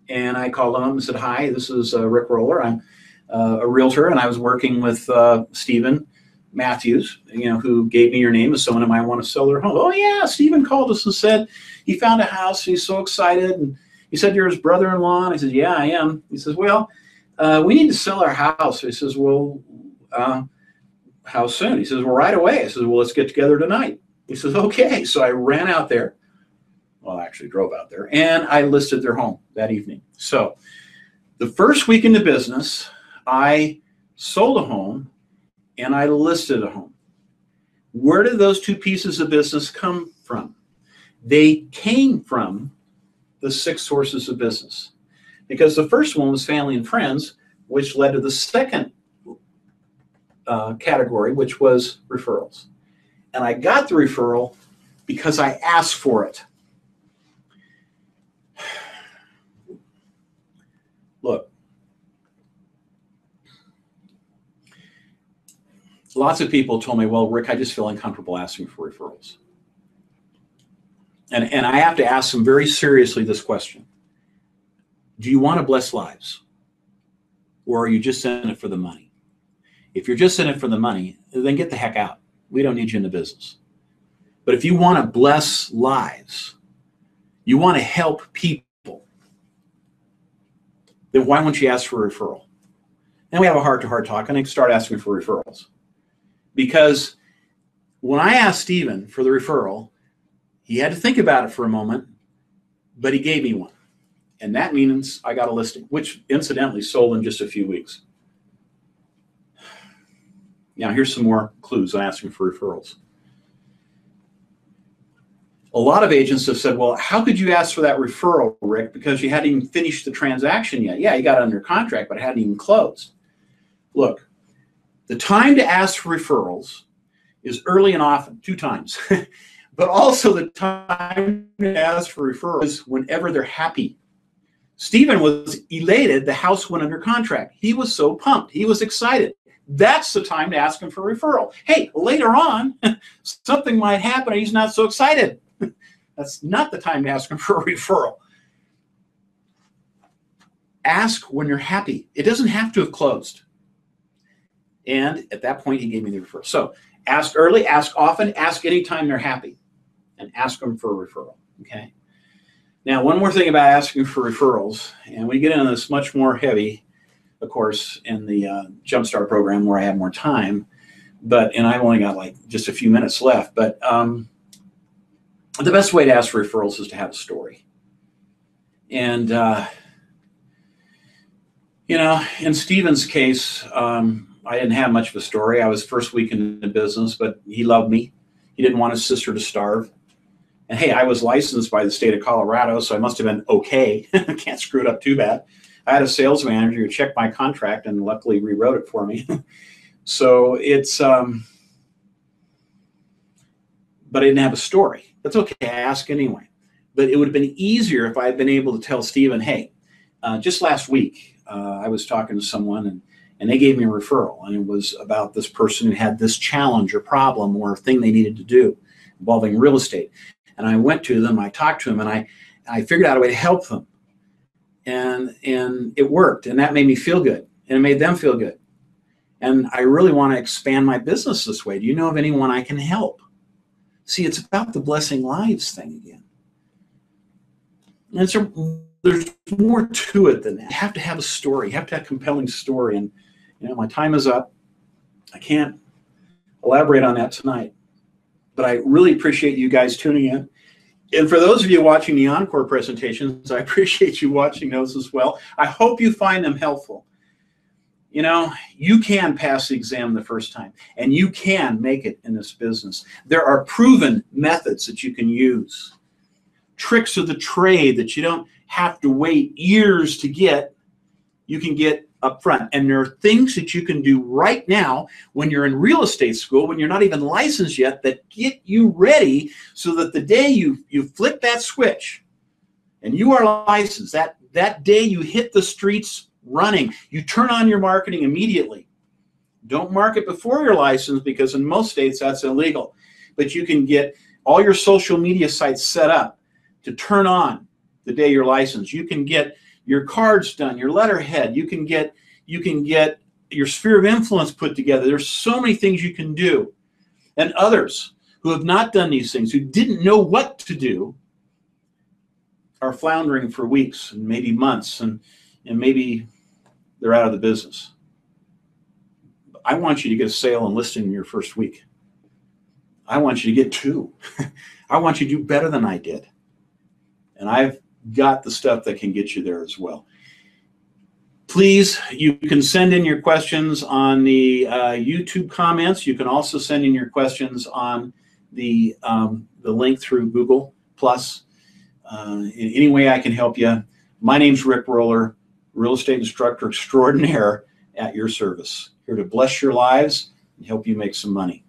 And I called him up and said, hi, this is Rick Roller. I'm a realtor, and I was working with Stephen Matthews, who gave me your name as someone who might want to sell their home. Oh, yeah, Stephen called us and said he found a house, and he's so excited. And he said, you're his brother-in-law? And I said, yeah, I am. He says, well, we need to sell our house. He says, well, how soon? He says, well, right away. I says, well, let's get together tonight. He says, okay. So I ran out there. Well, I actually drove out there, and I listed their home that evening. So the first week into business, I sold a home and I listed a home. Where did those two pieces of business come from? They came from the 6 sources of business, because the first one was family and friends, which led to the second category, which was referrals. And I got the referral because I asked for it. Look, lots of people told me, well, Rick, I just feel uncomfortable asking for referrals. And I have to ask them very seriously this question. Do you want to bless lives? Or are you just in it for the money? If you're just in it for the money, then get the heck out. We don't need you in the business. But if you want to bless lives, you want to help people, then why won't you ask for a referral? Then we have a heart-to-heart talk, and I start asking for referrals. Because when I asked Stephen for the referral, he had to think about it for a moment, but he gave me one. And that means I got a listing, which incidentally sold in just a few weeks. Now, here's some more clues on asking for referrals. A lot of agents have said, well, how could you ask for that referral, Rick? Because you hadn't even finished the transaction yet. Yeah, you got it under contract, but it hadn't even closed. Look, the time to ask for referrals is early and often, 2 times. But also the time to ask for referrals is whenever they're happy. Stephen was elated the house went under contract. He was so pumped. He was excited. That's the time to ask him for a referral. Hey, later on, something might happen and he's not so excited. That's not the time to ask him for a referral. Ask when you're happy. It doesn't have to have closed. And at that point, he gave me the referral. So ask early, ask often, ask anytime they're happy, and ask them for a referral, okay? Now, one more thing about asking for referrals, and we get into this much more heavy, of course, in the Jumpstart program where I have more time, and I've only got like just a few minutes left, but the best way to ask for referrals is to have a story. And, you know, in Stephen's case, I didn't have much of a story. I was first week in the business, but he loved me. He didn't want his sister to starve. And hey, I was licensed by the state of Colorado, so I must have been okay. Can't screw it up too bad. I had a sales manager who checked my contract and luckily rewrote it for me. So it's, but I didn't have a story. That's okay, I ask anyway. But it would have been easier if I had been able to tell Stephen, hey, just last week, I was talking to someone and they gave me a referral, and it was about this person who had this challenge or problem or thing they needed to do involving real estate. And I went to them, I talked to them, and I figured out a way to help them. And it worked, and that made me feel good, and it made them feel good. And I really want to expand my business this way. Do you know of anyone I can help? See, it's about the blessing lives thing again. And so there's more to it than that. You have to have a story. You have to have a compelling story. And, you know, my time is up. I can't elaborate on that tonight. But I really appreciate you guys tuning in. And for those of you watching the Encore presentations, I appreciate you watching those as well. I hope you find them helpful. You know, you can pass the exam the first time, and you can make it in this business. There are proven methods that you can use. Tricks of the trade that you don't have to wait years to get, you can get up front. And there are things that you can do right now when you're in real estate school, when you're not even licensed yet, that get you ready so that the day you flip that switch and you are licensed, that day you hit the streets running, you turn on your marketing immediately. Don't market before you're licensed, because in most states that's illegal. But you can get all your social media sites set up to turn on the day you're licensed. You can get your cards done, your letterhead. You can get your sphere of influence put together. There's so many things you can do. And others who have not done these things, who didn't know what to do, are floundering for weeks and maybe months, and maybe they're out of the business. I want you to get a sale and listing in your first week. I want you to get 2. I want you to do better than I did. And I've got the stuff that can get you there as well. Please, you can send in your questions on the YouTube comments. You can also send in your questions on the link through Google+. In any way I can help you. My name's Rick Roller, real estate instructor extraordinaire, at your service. Here to bless your lives and help you make some money.